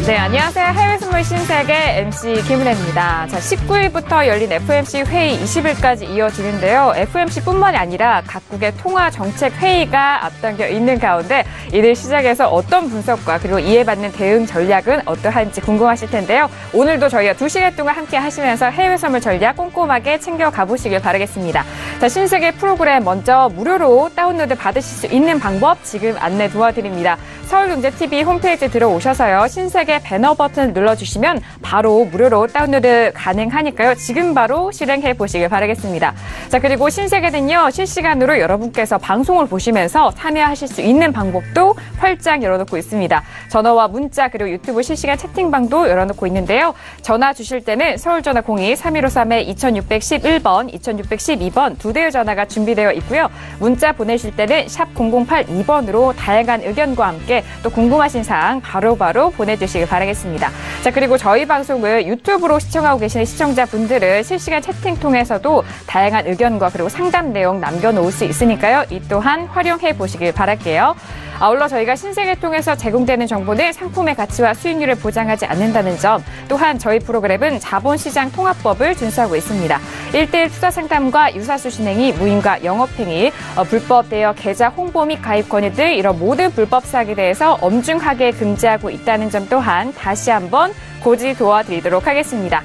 네, 안녕하세요. 해외 선물 신세계 MC 김은혜입니다. 자, 19일부터 열린 FOMC 회의 20일까지 이어지는데요. FOMC뿐만이 아니라 각국의 통화 정책 회의가 앞당겨 있는 가운데 이들 시작해서 어떤 분석과 그리고 이해받는 대응 전략은 어떠한지 궁금하실 텐데요. 오늘도 저희가 2시간 동안 함께 하시면서 해외 선물 전략 꼼꼼하게 챙겨가 보시길 바라겠습니다. 자, 신세계 프로그램 먼저 무료로 다운로드 받으실 수 있는 방법 지금 안내 도와드립니다. 서울경제TV 홈페이지 들어오셔서요. 신세계 배너 버튼을 눌러주시면 바로 무료로 다운로드 가능하니까요. 지금 바로 실행해 보시길 바라겠습니다. 자, 그리고 신세계는요. 실시간으로 여러분께서 방송을 보시면서 참여하실 수 있는 방법도 활짝 열어놓고 있습니다. 전화와 문자 그리고 유튜브 실시간 채팅방도 열어놓고 있는데요. 전화 주실 때는 서울전화 02-3253-2611번, 2612번 두 대의 전화가 준비되어 있고요. 문자 보내실 때는 샵 0082번으로 다양한 의견과 함께 또 궁금하신 사항 바로바로 보내주시길 바라겠습니다. 자, 그리고 저희 방송을 유튜브로 시청하고 계시는 시청자분들은 실시간 채팅 통해서도 다양한 의견과 그리고 상담 내용 남겨놓을 수 있으니까요. 이 또한 활용해 보시길 바랄게요. 아울러 저희가 신세계 통해서 제공되는 정보는 상품의 가치와 수익률을 보장하지 않는다는 점, 또한 저희 프로그램은 자본시장 통합법을 준수하고 있습니다. 1:1 투자 상담과 유사수 진행이 무임과 영업행위, 불법 대여 계좌 홍보 및 가입 권유 등 이런 모든 불법 사기에 대해서 엄중하게 금지하고 있다는 점 또한 다시 한번 고지 도와드리도록 하겠습니다.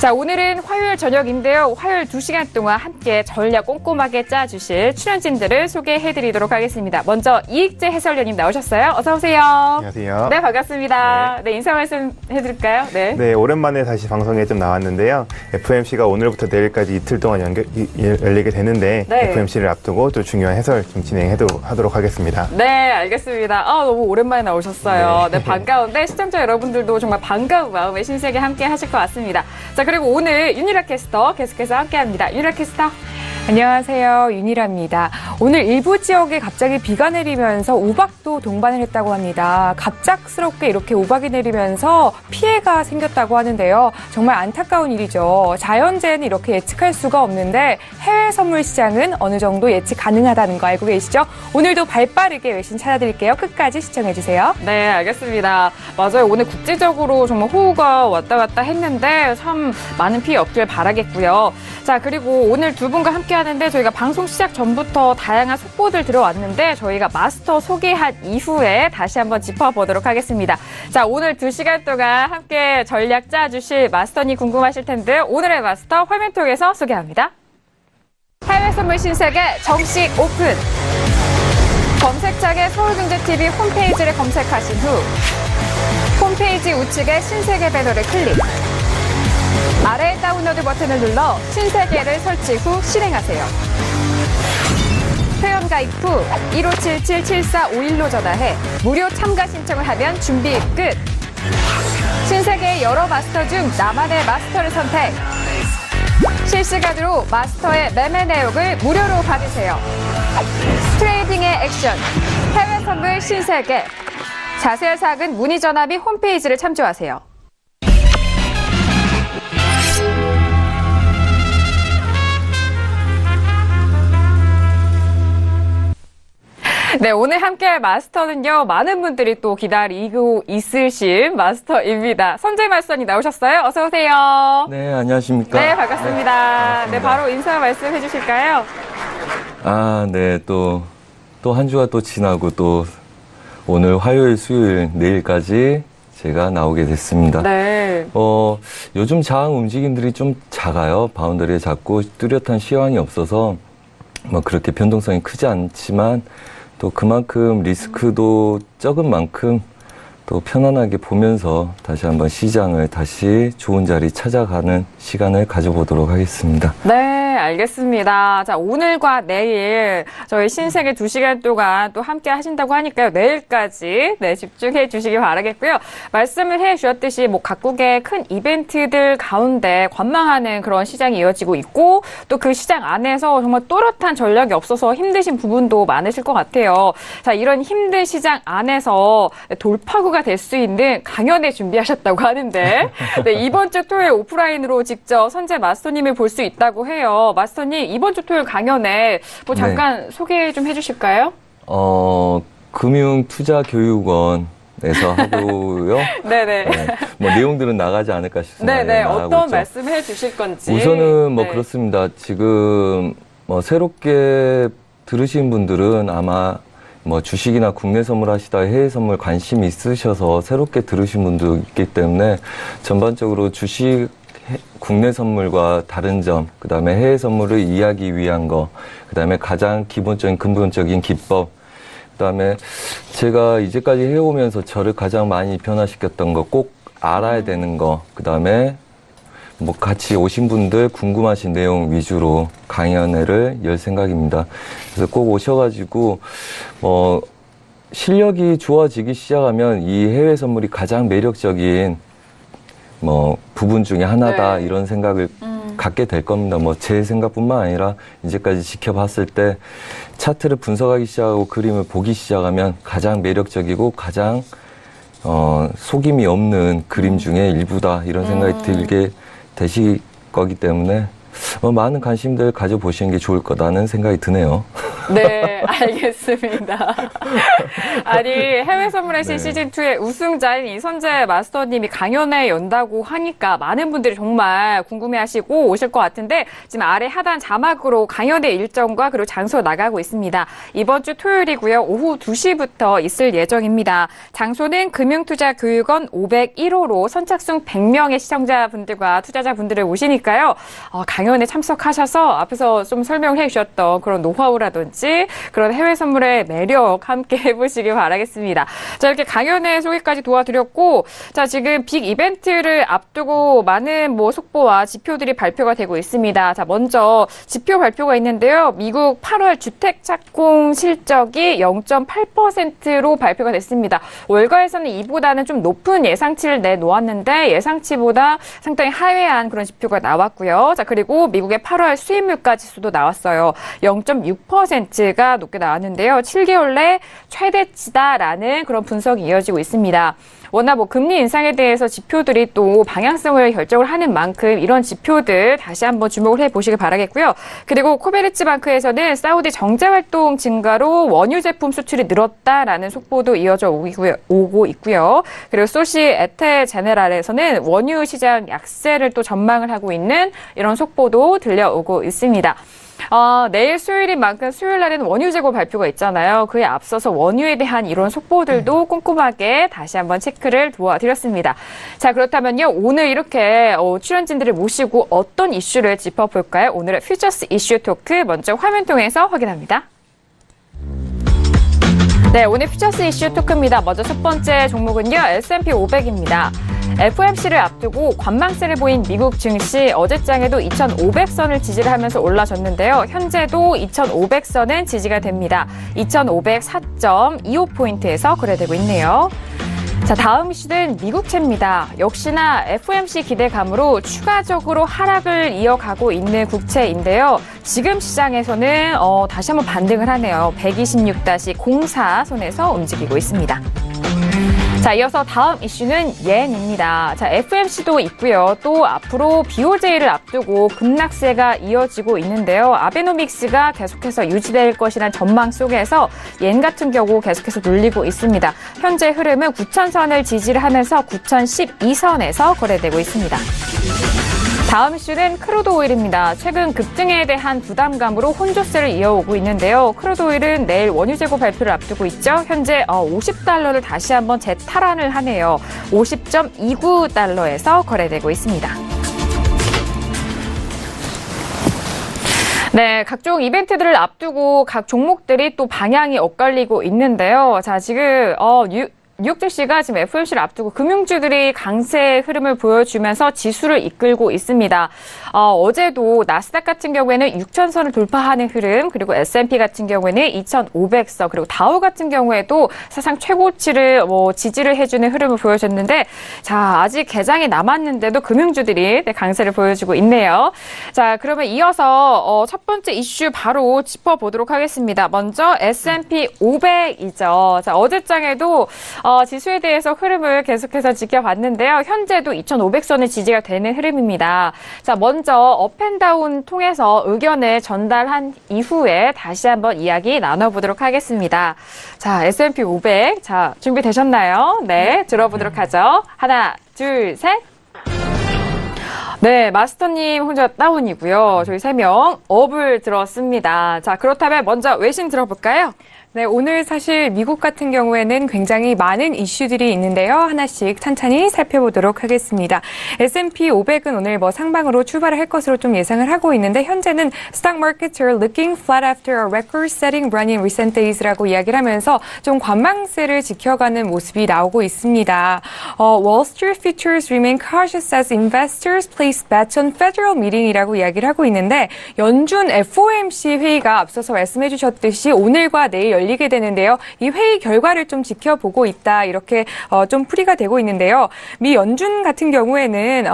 자, 오늘은 화요일 저녁인데요. 화요일 2시간 동안 함께 전략 꼼꼼하게 짜주실 출연진들을 소개해드리도록 하겠습니다. 먼저 이익재 해설위원님 나오셨어요. 어서 오세요. 안녕하세요. 네, 반갑습니다. 네, 인사 말씀 해드릴까요? 네, 오랜만에 다시 방송에 좀 나왔는데요. FOMC가 오늘부터 내일까지 이틀 동안 열리게 되는데 네. FOMC를 앞두고 또 중요한 해설 좀 진행하도록 하겠습니다. 네, 알겠습니다. 너무 오랜만에 나오셨어요. 네, 반가운데 시청자 여러분들도 정말 반가운 마음에 신세계 함께 하실 것 같습니다. 자, 그리고 오늘 윤희라 캐스터 계속해서 함께합니다. 윤희라 캐스터. 안녕하세요. 윤희라입니다. 오늘 일부 지역에 갑자기 비가 내리면서 우박도 동반을 했다고 합니다. 갑작스럽게 이렇게 우박이 내리면서 피해가 생겼다고 하는데요. 정말 안타까운 일이죠. 자연재해는 이렇게 예측할 수가 없는데 해외 선물 시장은 어느 정도 예측 가능하다는 거 알고 계시죠? 오늘도 발빠르게 외신 찾아드릴게요. 끝까지 시청해주세요. 네, 알겠습니다. 맞아요. 오늘 국제적으로 정말 호우가 왔다 갔다 했는데 참 많은 피해 없길 바라겠고요. 자, 그리고 오늘 두 분과 함께 하는데 저희가 방송 시작 전부터 다양한 속보들 들어왔는데 저희가 마스터 소개한 이후에 다시 한번 짚어보도록 하겠습니다. 자, 오늘 2시간 동안 함께 전략 짜주실 마스터님 궁금하실 텐데 오늘의 마스터 화면 통해서 소개합니다. 해외 선물 신세계 정식 오픈! 검색창에 서울경제TV 홈페이지를 검색하신 후 홈페이지 우측에 신세계 배너를 클릭. 아래 다운로드 버튼을 눌러 신세계를 설치 후 실행하세요. 회원 가입 후 1577-7451로 전화해 무료 참가 신청을 하면 준비 끝! 신세계의 여러 마스터 중 나만의 마스터를 선택! 실시간으로 마스터의 매매 내역을 무료로 받으세요. 트레이딩의 액션, 해외 선물 신세계. 자세한 사항은 문의 전화 및 홈페이지를 참조하세요. 네, 오늘 함께할 마스터는요, 많은 분들이 또 기다리고 있으실 마스터입니다. 선재 마스터님 나오셨어요? 어서오세요. 네, 안녕하십니까. 네, 반갑습니다. 네, 반갑습니다. 네, 바로 인사 말씀해 주실까요? 네, 또 한 주가 또 지나고 또 오늘 화요일, 수요일, 내일까지 제가 나오게 됐습니다. 네. 요즘 장항 움직임들이 좀 작아요. 바운더리에 작고 뚜렷한 시황이 없어서 뭐 그렇게 변동성이 크지 않지만 또 그만큼 리스크도 적은 만큼 또 편안하게 보면서 다시 한번 시장을 다시 좋은 자리 찾아가는 시간을 가져보도록 하겠습니다. 네, 알겠습니다. 자, 오늘과 내일 저희 신세계 2시간 동안 또 함께 하신다고 하니까요. 내일까지 집중해 주시기 바라겠고요. 말씀을 해 주셨듯이 뭐 각국의 큰 이벤트들 가운데 관망하는 그런 시장이 이어지고 있고 또 그 시장 안에서 정말 또렷한 전략이 없어서 힘드신 부분도 많으실 것 같아요. 자, 이런 힘든 시장 안에서 돌파구가 될 수 있는 강연회 준비하셨다고 하는데 네, 이번 주 토요일 오프라인으로 직접 선재 마스터님을 볼 수 있다고 해요. 마스터님, 이번 주 토요일 강연회 뭐 잠깐 소개 좀 해주실까요? 금융투자교육원 에서 하고요. 네네. 네, 뭐 내용들은 나가지 않을까 싶습니다. 네네. 나가고 어떤 있죠. 말씀해 주실 건지. 우선은 뭐 네. 그렇습니다. 지금 뭐 새롭게 들으신 분들은 아마 뭐 주식이나 국내 선물 하시다 해외 선물 관심이 있으셔서 새롭게 들으신 분도 있기 때문에 전반적으로 주식 국내 선물과 다른 점, 그 다음에 해외 선물을 이해하기 위한 거, 그 다음에 가장 기본적인 근본적인 기법, 그 다음에 제가 이제까지 해오면서 저를 가장 많이 변화시켰던 거 꼭 알아야 되는 거, 그 다음에 뭐 같이 오신 분들 궁금하신 내용 위주로 강연회를 열 생각입니다. 그래서 꼭 오셔가지고 실력이 좋아지기 시작하면 이 해외 선물이 가장 매력적인 뭐 부분 중에 하나다 네. 이런 생각을 갖게 될 겁니다. 뭐 제 생각뿐만 아니라 이제까지 지켜봤을 때 차트를 분석하기 시작하고 그림을 보기 시작하면 가장 매력적이고 가장 속임이 없는 그림 중에 일부다 이런 생각이 들게 되실 거기 때문에 많은 관심들 가져보시는 게 좋을 거다는 생각이 드네요. 네, 알겠습니다. 아니, 해외 선물의 네. 시즌2의 우승자인 이선재 마스터님이 강연회 연다고 하니까 많은 분들이 정말 궁금해하시고 오실 것 같은데 지금 아래 하단 자막으로 강연회 일정과 그리고 장소 나가고 있습니다. 이번 주 토요일이고요. 오후 2시부터 있을 예정입니다. 장소는 금융투자교육원 501호로 선착순 100명의 시청자분들과 투자자분들을 모시니까요. 강연에 참석하셔서 앞에서 좀 설명해 주셨던 그런 노하우라든지 그런 해외 선물의 매력 함께 해보시길 바라겠습니다. 자, 이렇게 강연회 소개까지 도와드렸고, 자, 지금 빅 이벤트를 앞두고 많은 속보와 지표들이 발표가 되고 있습니다. 자, 먼저 지표 발표가 있는데요. 미국 8월 주택 착공 실적이 0.8%로 발표가 됐습니다. 월가에서는 이보다는 좀 높은 예상치를 내놓았는데 예상치보다 상당히 하회한 그런 지표가 나왔고요. 자, 그리고 미국의 8월 수입물가 지수도 나왔어요. 0.6%가 높게 나왔는데요. 7개월 내 최대치다라는 그런 분석이 이어지고 있습니다. 워낙 금리 인상에 대해서 지표들이 또 방향성을 결정을 하는 만큼 이런 지표들 다시 한번 주목을 해보시길 바라겠고요. 그리고 코베르츠 방크에서는 사우디 정제활동 증가로 원유 제품 수출이 늘었다라는 속보도 이어져 오고 있고요. 그리고 소시 에테 제네랄에서는 원유 시장 약세를 또 전망을 하고 있는 이런 속보도 들려오고 있습니다. 내일 수요일인 만큼 수요일 날에는 원유 재고 발표가 있잖아요. 그에 앞서서 원유에 대한 이런 속보들도 꼼꼼하게 다시 한번 체크를 도와드렸습니다. 자, 그렇다면요. 오늘 이렇게 출연진들을 모시고 어떤 이슈를 짚어볼까요? 오늘의 퓨처스 이슈 토크 먼저 화면 통해서 확인합니다. 네, 오늘 퓨처스 이슈 토크입니다. 먼저 첫 번째 종목은요. S&P 500입니다. FOMC를 앞두고 관망세를 보인 미국 증시 어제장에도 2,500선을 지지를 하면서 올라졌는데요. 현재도 2,500선은 지지가 됩니다. 2,504.25포인트에서 거래되고 있네요. 자, 다음 이슈는 미국채입니다. 역시나 FOMC 기대감으로 추가적으로 하락을 이어가고 있는 국채인데요. 지금 시장에서는 다시 한번 반등을 하네요. 126-04 선에서 움직이고 있습니다. 자, 이어서 다음 이슈는 옌입니다. 자, FMC도 있고요. 또 앞으로 BOJ를 앞두고 급락세가 이어지고 있는데요. 아베노믹스가 계속해서 유지될 것이라는 전망 속에서 옌 같은 경우 계속해서 눌리고 있습니다. 현재 흐름은 9,000선을 지지를 하면서 9,012선에서 거래되고 있습니다. 다음 이슈는 크루드 오일입니다. 최근 급등에 대한 부담감으로 혼조세를 이어오고 있는데요. 크루드 오일은 내일 원유 재고 발표를 앞두고 있죠. 현재 50달러를 다시 한번 재탈환을 하네요. 50.29달러에서 거래되고 있습니다. 네, 각종 이벤트들을 앞두고 각 종목들이 또 방향이 엇갈리고 있는데요. 자, 지금 뉴욕 증시가 지금 FOMC를 앞두고 금융주들이 강세 흐름을 보여주면서 지수를 이끌고 있습니다. 어제도 나스닥 같은 경우에는 6,000선을 돌파하는 흐름, 그리고 S&P 같은 경우에는 2,500선, 그리고 다우 같은 경우에도 사상 최고치를 지지를 해주는 흐름을 보여줬는데, 자, 아직 개장이 남았는데도 금융주들이 강세를 보여주고 있네요. 자, 그러면 이어서 첫 번째 이슈 바로 짚어보도록 하겠습니다. 먼저 S&P 500이죠. 자, 어제장에도 지수에 대해서 흐름을 계속해서 지켜봤는데요. 현재도 2,500선을 지지가 되는 흐름입니다. 자, 먼저 업앤다운 통해서 의견을 전달한 이후에 다시 한번 이야기 나눠보도록 하겠습니다. 자, S&P 500. 자, 준비되셨나요? 네, 들어보도록 하죠. 하나, 둘, 셋. 네, 마스터님 혼자 다운이고요. 저희 3명 업을 들었습니다. 자, 그렇다면 먼저 외신 들어볼까요? 네, 오늘 사실 미국 같은 경우에는 굉장히 많은 이슈들이 있는데요. 하나씩 찬찬히 살펴보도록 하겠습니다. S&P 500은 오늘 상방으로 출발을 할 것으로 좀 예상을 하고 있는데 현재는 stock markets are looking flat after a record-setting run in recent days라고 이야기를 하면서 좀 관망세를 지켜가는 모습이 나오고 있습니다. Wall Street futures remain cautious as investors place bets on federal meeting이라고 이야기를 하고 있는데 연준 FOMC 회의가 앞서서 말씀해 주셨듯이 오늘과 내일 열리게 되는데요. 이 회의 결과를 좀 지켜보고 있다. 이렇게 좀 풀이가 되고 있는데요. 미 연준 같은 경우에는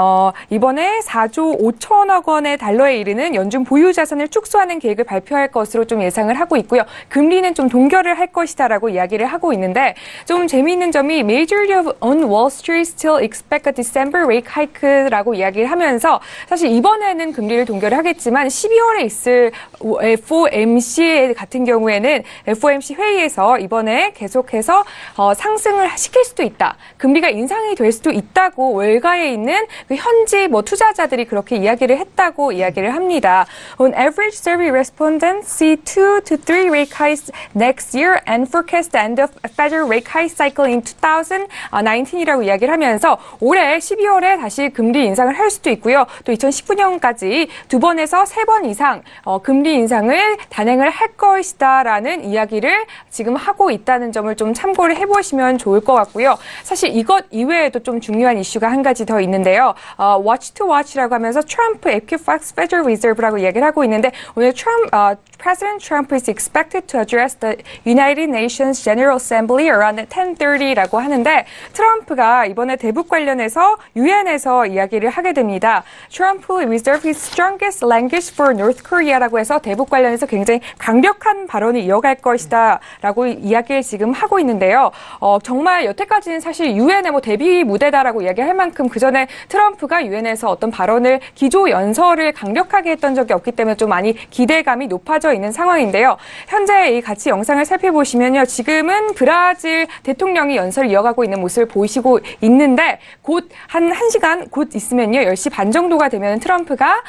이번에 4조 5천억 원의 달러에 이르는 연준 보유 자산을 축소하는 계획을 발표할 것으로 좀 예상을 하고 있고요. 금리는 좀 동결을 할 것이다라고 이야기를 하고 있는데 좀 재미있는 점이 Majority on Wall Street still expect a December rate hike라고 이야기를 하면서 사실 이번에는 금리를 동결을 하겠지만 12월에 있을 FOMC 같은 경우에는 FOMC 회의에서 이번에 계속해서 상승을 시킬 수도 있다. 금리가 인상이 될 수도 있다고 월가에 있는 그 현지 투자자들이 그렇게 이야기를 했다고 이야기를 합니다. On average, survey respondents see 2 to 3 rate hikes next year and forecast the end of Federal rate hike cycle in 2019이라고 이야기를 하면서 올해 12월에 다시 금리 인상을 할 수도 있고요. 또 2019년까지 2번에서 3번 이상 금리 인상을 단행을 할 것이다라는 이야기를 지금 하고 있다는 점을 좀 참고를 해보시면 좋을 것 같고요. 사실 이것 이외에도 좀 중요한 이슈가 한 가지 더 있는데요. Watch to watch라고 하면서 트럼프 Equifax Federal Reserve라고 이야기를 하고 있는데 오늘 President Trump is expected to address the United Nations General Assembly around 10:30라고 하는데 트럼프가 이번에 대북 관련해서 유엔에서 이야기를 하게 됩니다. Trump will reserve his strongest language for North Korea라고 해서 대북 관련해서 굉장히 강력한 발언을 이어갈 것이다 라고 이야기를 지금 하고 있는데요. 정말 여태까지는 사실 유엔의 대비 무대다라고 이야기할 만큼 그 전에 트럼프가 유엔에서 어떤 발언을 기조 연설을 강력하게 했던 적이 없기 때문에 좀 많이 기대감이 높아져 있는 상황인데요. 현재 이 같이 영상을 살펴보시면요. 지금은 브라질 대통령이 연설을 이어가고 있는 모습을 보시고 있는데 곧 한 1시간 곧 있으면요. 10시 반 정도가 되면 트럼프가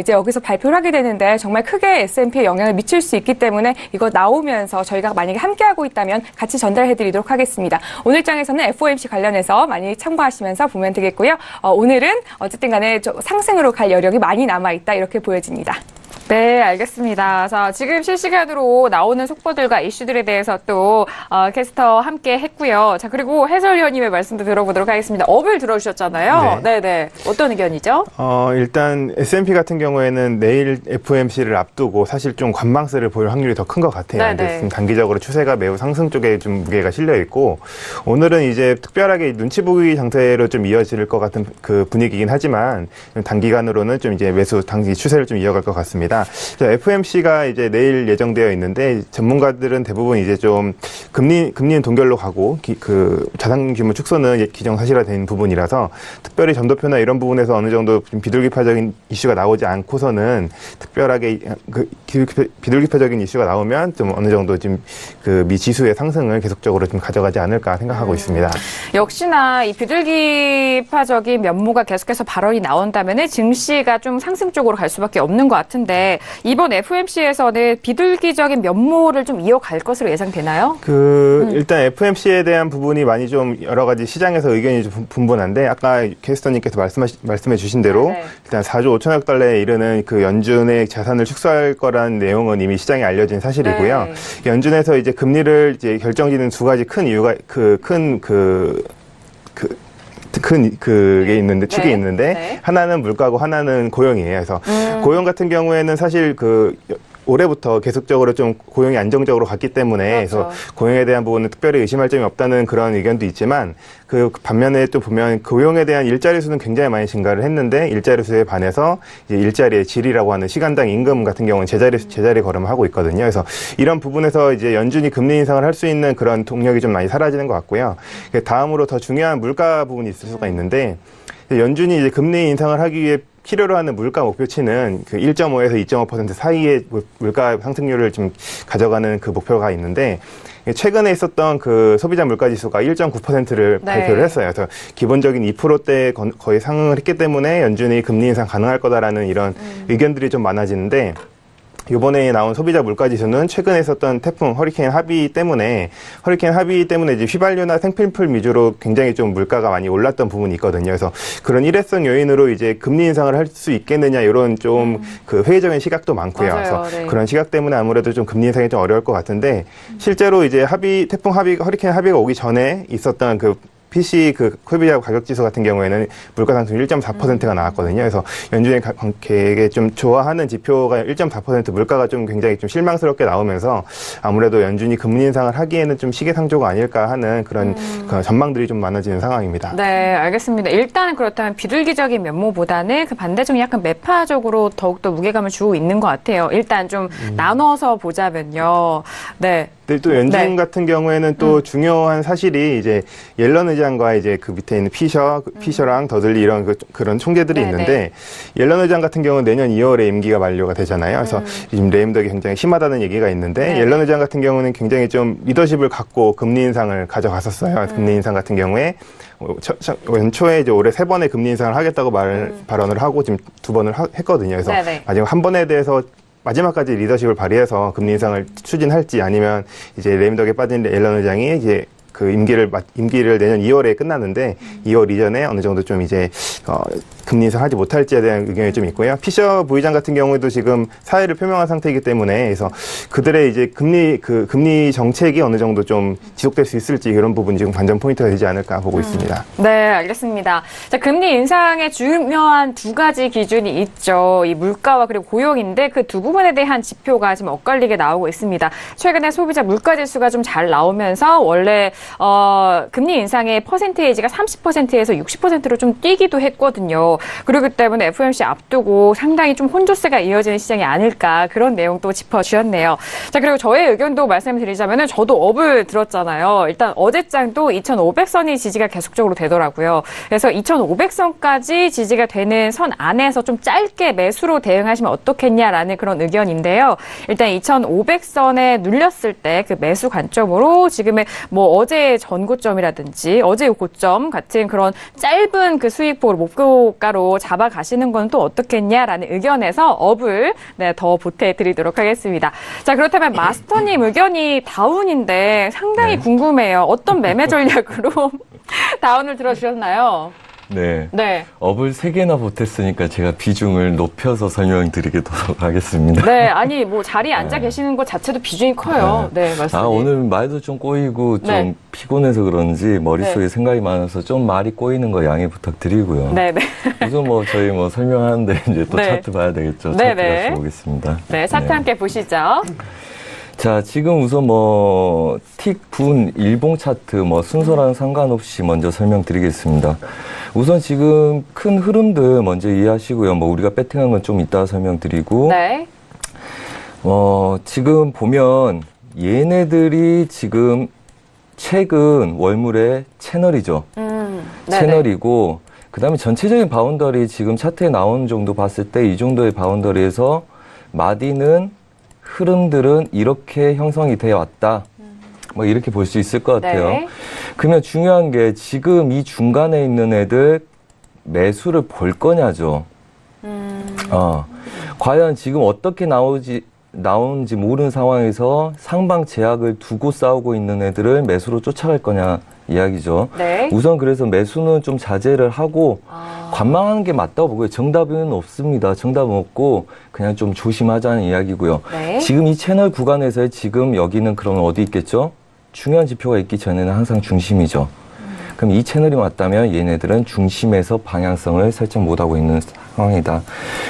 이제 여기서 발표를 하게 되는데 정말 크게 S&P에 영향을 미칠 수 있기 때문에 이거 나오면서 저희가 만약에 함께하고 있다면 같이 전달해드리도록 하겠습니다. 오늘 장에서는 FOMC 관련해서 많이 참고하시면서 보면 되겠고요. 오늘은 어쨌든 간에 상승으로 갈 여력이 많이 남아있다 이렇게 보여집니다. 네, 알겠습니다. 자, 지금 실시간으로 나오는 속보들과 이슈들에 대해서 또 캐스터 함께 했고요. 자, 그리고 해설위원님의 말씀도 들어보도록 하겠습니다. 업을 들어주셨잖아요. 네, 네. 어떤 의견이죠? 일단 S&P 같은 경우에는 내일 FOMC를 앞두고 사실 좀 관망세를 보일 확률이 더 큰 것 같아요. 네. 단기적으로 추세가 매우 상승 쪽에 좀 무게가 실려 있고 오늘은 이제 특별하게 눈치 보기 상태로 좀 이어질 것 같은 그 분위기이긴 하지만 단기간으로는 좀 이제 매수 단기 추세를 좀 이어갈 것 같습니다. FOMC가 이제 내일 예정되어 있는데 전문가들은 대부분 이제 좀 금리는 동결로 가고 그 자산 규모 축소는 기정사실화된 부분이라서 특별히 전도표나 이런 부분에서 어느 정도 좀 비둘기파적인 이슈가 나오지 않고서는 특별하게 그 비둘기파적인 이슈가 나오면 좀 어느 정도 좀 그 미 지수의 상승을 계속적으로 좀 가져가지 않을까 생각하고 있습니다. 역시나 이 비둘기파적인 면모가 계속해서 발언이 나온다면 증시가 좀 상승 쪽으로 갈 수밖에 없는 것 같은데 이번 FOMC에서는 비둘기적인 면모를 좀 이어갈 것으로 예상되나요? 일단 FOMC에 대한 부분이 많이 좀 여러 가지 시장에서 의견이 좀 분분한데 아까 캐스터님께서 말씀해 주신 대로 일단 4조 5천억 달러에 이르는 그 연준의 자산을 축소할 거라는 내용은 이미 시장에 알려진 사실이고요. 연준에서 이제 금리를 이제 결정짓는 두 가지 큰 이유가 그게 있는데, 축이 있는데, 하나는 물가고 하나는 고용이에요. 그래서 고용 같은 경우에는 사실 올해부터 계속적으로 좀 고용이 안정적으로 갔기 때문에 그렇죠. 그래서 고용에 대한 부분은 특별히 의심할 점이 없다는 그런 의견도 있지만 그 반면에 또 보면 고용에 대한 일자리 수는 굉장히 많이 증가를 했는데 일자리 수에 반해서 이제 일자리의 질이라고 하는 시간당 임금 같은 경우는 제자리 걸음을 하고 있거든요. 그래서 이런 부분에서 이제 연준이 금리 인상을 할 수 있는 그런 동력이 좀 많이 사라지는 것 같고요. 다음으로 더 중요한 물가 부분이 있을 수가 있는데 연준이 이제 금리 인상을 하기 위해 필요로 하는 물가 목표치는 그 1.5에서 2.5% 사이의 물가 상승률을 좀 가져가는 그 목표가 있는데 최근에 있었던 그 소비자 물가 지수가 1.9%를 네. 발표를 했어요. 그래서 기본적인 2%대 거의 상응을 했기 때문에 연준이 금리 인상 가능할 거다라는 이런 의견들이 좀 많아지는데 이번에 나온 소비자 물가 지수는 최근에 있었던 태풍 허리케인 하비 때문에 이제 휘발유나 생필품 위주로 굉장히 좀 물가가 많이 올랐던 부분이 있거든요. 그래서 그런 일회성 요인으로 이제 금리 인상을 할 수 있겠느냐 이런 좀 그 회의적인 시각도 많고요. 맞아요. 그래서 네. 그런 시각 때문에 아무래도 좀 금리 인상이 좀 어려울 것 같은데 실제로 이제 허리케인 하비가 오기 전에 있었던 그 PC 그 소비자 가격 지수 같은 경우에는 물가 상승 1.4%가 나왔거든요. 그래서 연준의 계획에 좀 좋아하는 지표가 1.4% 물가가 좀 굉장히 좀 실망스럽게 나오면서 아무래도 연준이 금리 인상을 하기에는 좀 시기상조가 아닐까 하는 그런 그 전망들이 좀 많아지는 상황입니다. 네, 알겠습니다. 일단은 그렇다면 비둘기적인 면모보다는 그 반대쪽이 약간 매파적으로 더욱더 무게감을 주고 있는 것 같아요. 일단 좀 나눠서 보자면요. 네. 근데 또 연준 네. 같은 경우에는 또 중요한 사실이 이제 옐런 의장과 이제 그 밑에 있는 피셔랑 더들리 이런 그런 총재들이 네, 있는데 옐런 의장 같은 경우는 내년 2월에 임기가 만료가 되잖아요. 그래서 지금 레임덕이 굉장히 심하다는 얘기가 있는데 네. 옐런 의장 같은 경우는 굉장히 좀 리더십을 갖고 금리 인상을 가져갔었어요. 금리 인상 같은 경우에 연초에 이제 올해 3번의 금리 인상을 하겠다고 발언을 하고 지금 2번을 했거든요. 그래서 네네. 마지막 한 번에 대해서 마지막까지 리더십을 발휘해서 금리 인상을 추진할지 아니면 이제 레임덕에 빠진 옐런 의장이 이제 그 임기를 내년 2월에 끝나는데 2월 이전에 어느 정도 좀 이제 금리 인상하지 못할지에 대한 의견이 좀 있고요. 피셔 부의장 같은 경우에도 지금 사의를 표명한 상태이기 때문에 그래서 그들의 이제 금리 정책이 어느 정도 좀 지속될 수 있을지 이런 부분이 지금 관전 포인트가 되지 않을까 보고 있습니다. 네, 알겠습니다. 자, 금리 인상의 중요한 두 가지 기준이 있죠. 이 물가와 그리고 고용인데 그 두 부분에 대한 지표가 지금 엇갈리게 나오고 있습니다. 최근에 소비자 물가 지수가 좀 잘 나오면서 원래 금리 인상의 퍼센테이지가 30%에서 60%로 좀 뛰기도 했거든요. 그렇기 때문에 FOMC 앞두고 상당히 좀 혼조세가 이어지는 시장이 아닐까 그런 내용도 짚어주셨네요. 자, 그리고 저의 의견도 말씀드리자면은 저도 업을 들었잖아요. 일단 어제장도 2,500선이 지지가 계속적으로 되더라고요. 그래서 2,500선까지 지지가 되는 선 안에서 좀 짧게 매수로 대응하시면 어떻겠냐라는 그런 의견인데요. 일단 2,500선에 눌렸을 때 그 매수 관점으로 지금의 뭐 어제 전고점이라든지 어제 고점 같은 그런 짧은 그 수익폭을 목표가로 잡아가시는 건 또 어떻겠냐라는 의견에서 업을 더 보태드리도록 하겠습니다. 자, 그렇다면 마스터님 의견이 다운인데 상당히 궁금해요. 어떤 매매 전략으로 다운을 들어주셨나요? 네. 네. 업을 3개나 보탰으니까 제가 비중을 높여서 설명드리도록 하겠습니다. 네, 아니 뭐 자리에 앉아 계시는 것 자체도 비중이 커요. 네, 맞습니다. 오늘 말도 좀 꼬이고 좀 네. 피곤해서 그런지 머릿속에 네. 생각이 많아서 좀 말이 꼬이는 거 양해 부탁드리고요. 네, 네. 우선 뭐 저희 뭐 설명하는데 이제 또 네. 차트 봐야 되겠죠. 네, 차트 네. 다시 보겠습니다. 네, 차트 함께 보시죠. 자, 지금 우선 뭐 틱, 분, 일봉 차트 뭐 순서랑 상관없이 먼저 설명드리겠습니다. 우선 지금 큰 흐름들 먼저 이해하시고요. 뭐 우리가 배팅한 건 좀 이따 설명드리고. 네. 지금 보면 얘네들이 지금 최근 월물의 채널이죠. 네네. 채널이고 그다음에 전체적인 바운더리 지금 차트에 나오는 정도 봤을 때 이 정도의 바운더리에서 마디는 흐름들은 이렇게 형성이 되어 왔다. 뭐 이렇게 볼 수 있을 것 같아요. 네. 그러면 중요한 게 지금 이 중간에 있는 애들 매수를 볼 거냐죠. 과연 지금 어떻게 나오는지 모르는 상황에서 상방 제약을 두고 싸우고 있는 애들을 매수로 쫓아갈 거냐 이야기죠. 네. 우선 그래서 매수는 좀 자제를 하고 관망하는 게 맞다고 보고요. 정답은 없습니다. 정답은 없고 그냥 좀 조심하자는 이야기고요. 네. 지금 이 채널 구간에서 지금 여기는 그럼 어디 있겠죠? 중요한 지표가 있기 전에는 항상 중심이죠. 그럼 이 채널이 맞다면 얘네들은 중심에서 방향성을 설정 못하고 있는 상황이다.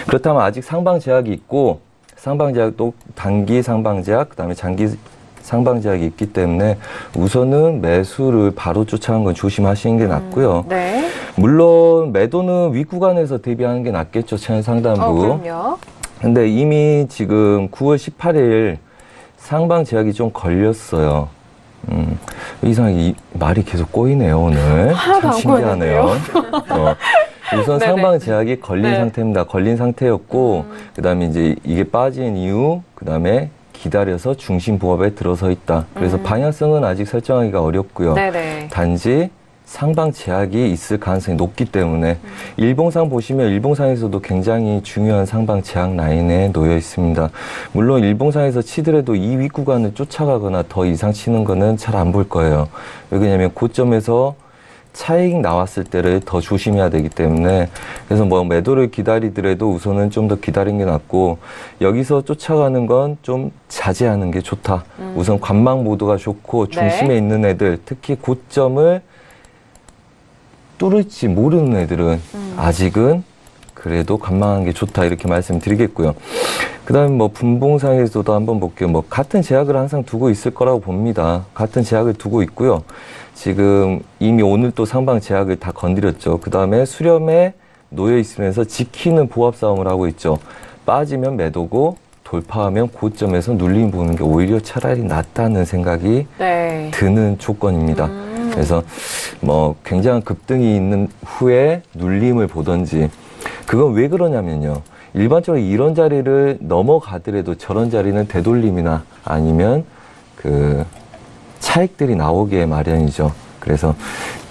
그렇다면 아직 상방 제약이 있고 상방제약도 단기 상방제약, 그다음에 장기 상방제약이 있기 때문에 우선은 매수를 바로 쫓아가는 건 조심하시는 게 낫고요. 네. 물론 매도는 윗구간에서 대비하는 게 낫겠죠, 채널상단부. 그럼요. 근데 이미 지금 9월 18일 상방제약이 좀 걸렸어요. 이상하게 이 말이 계속 꼬이네요, 오늘. 하나도 참 안 신기하네요. 우선 네네. 상방제약이 걸린 네. 상태입니다. 걸린 상태였고, 그 다음에 이제 이게 빠진 이유, 그 다음에 기다려서 중심 부합에 들어서 있다. 그래서 방향성은 아직 설정하기가 어렵고요. 네네. 단지 상방 제약이 있을 가능성이 높기 때문에 일봉상 보시면 일봉상에서도 굉장히 중요한 상방 제약 라인에 놓여 있습니다. 물론 일봉상에서 치더라도 이 윗구간을 쫓아가거나 더 이상 치는 거는 잘 안 볼 거예요. 왜냐하면 고점에서 차익 나왔을 때를 더 조심해야 되기 때문에 그래서 뭐 매도를 기다리더라도 우선은 좀 더 기다리는 게 낫고 여기서 쫓아가는 건 좀 자제하는 게 좋다. 우선 관망 모드가 좋고 중심에 네. 있는 애들 특히 고점을 뚫을지 모르는 애들은 아직은 그래도 관망하는 게 좋다 이렇게 말씀드리겠고요. 그다음에 뭐 분봉상에서도 한번 볼게요. 뭐 같은 제약을 항상 두고 있을 거라고 봅니다. 같은 제약을 두고 있고요. 지금 이미 오늘 또 상방 제약을 다 건드렸죠. 그다음에 수렴에 놓여 있으면서 지키는 보합 싸움을 하고 있죠. 빠지면 매도고 돌파하면 고점에서 눌림 보는 게 오히려 차라리 낫다는 생각이 네. 드는 조건입니다. 그래서 뭐 굉장한 급등이 있는 후에 눌림을 보던지 그건 왜 그러냐면요. 일반적으로 이런 자리를 넘어가더라도 저런 자리는 되돌림이나 아니면 그 차익들이 나오기에 마련이죠. 그래서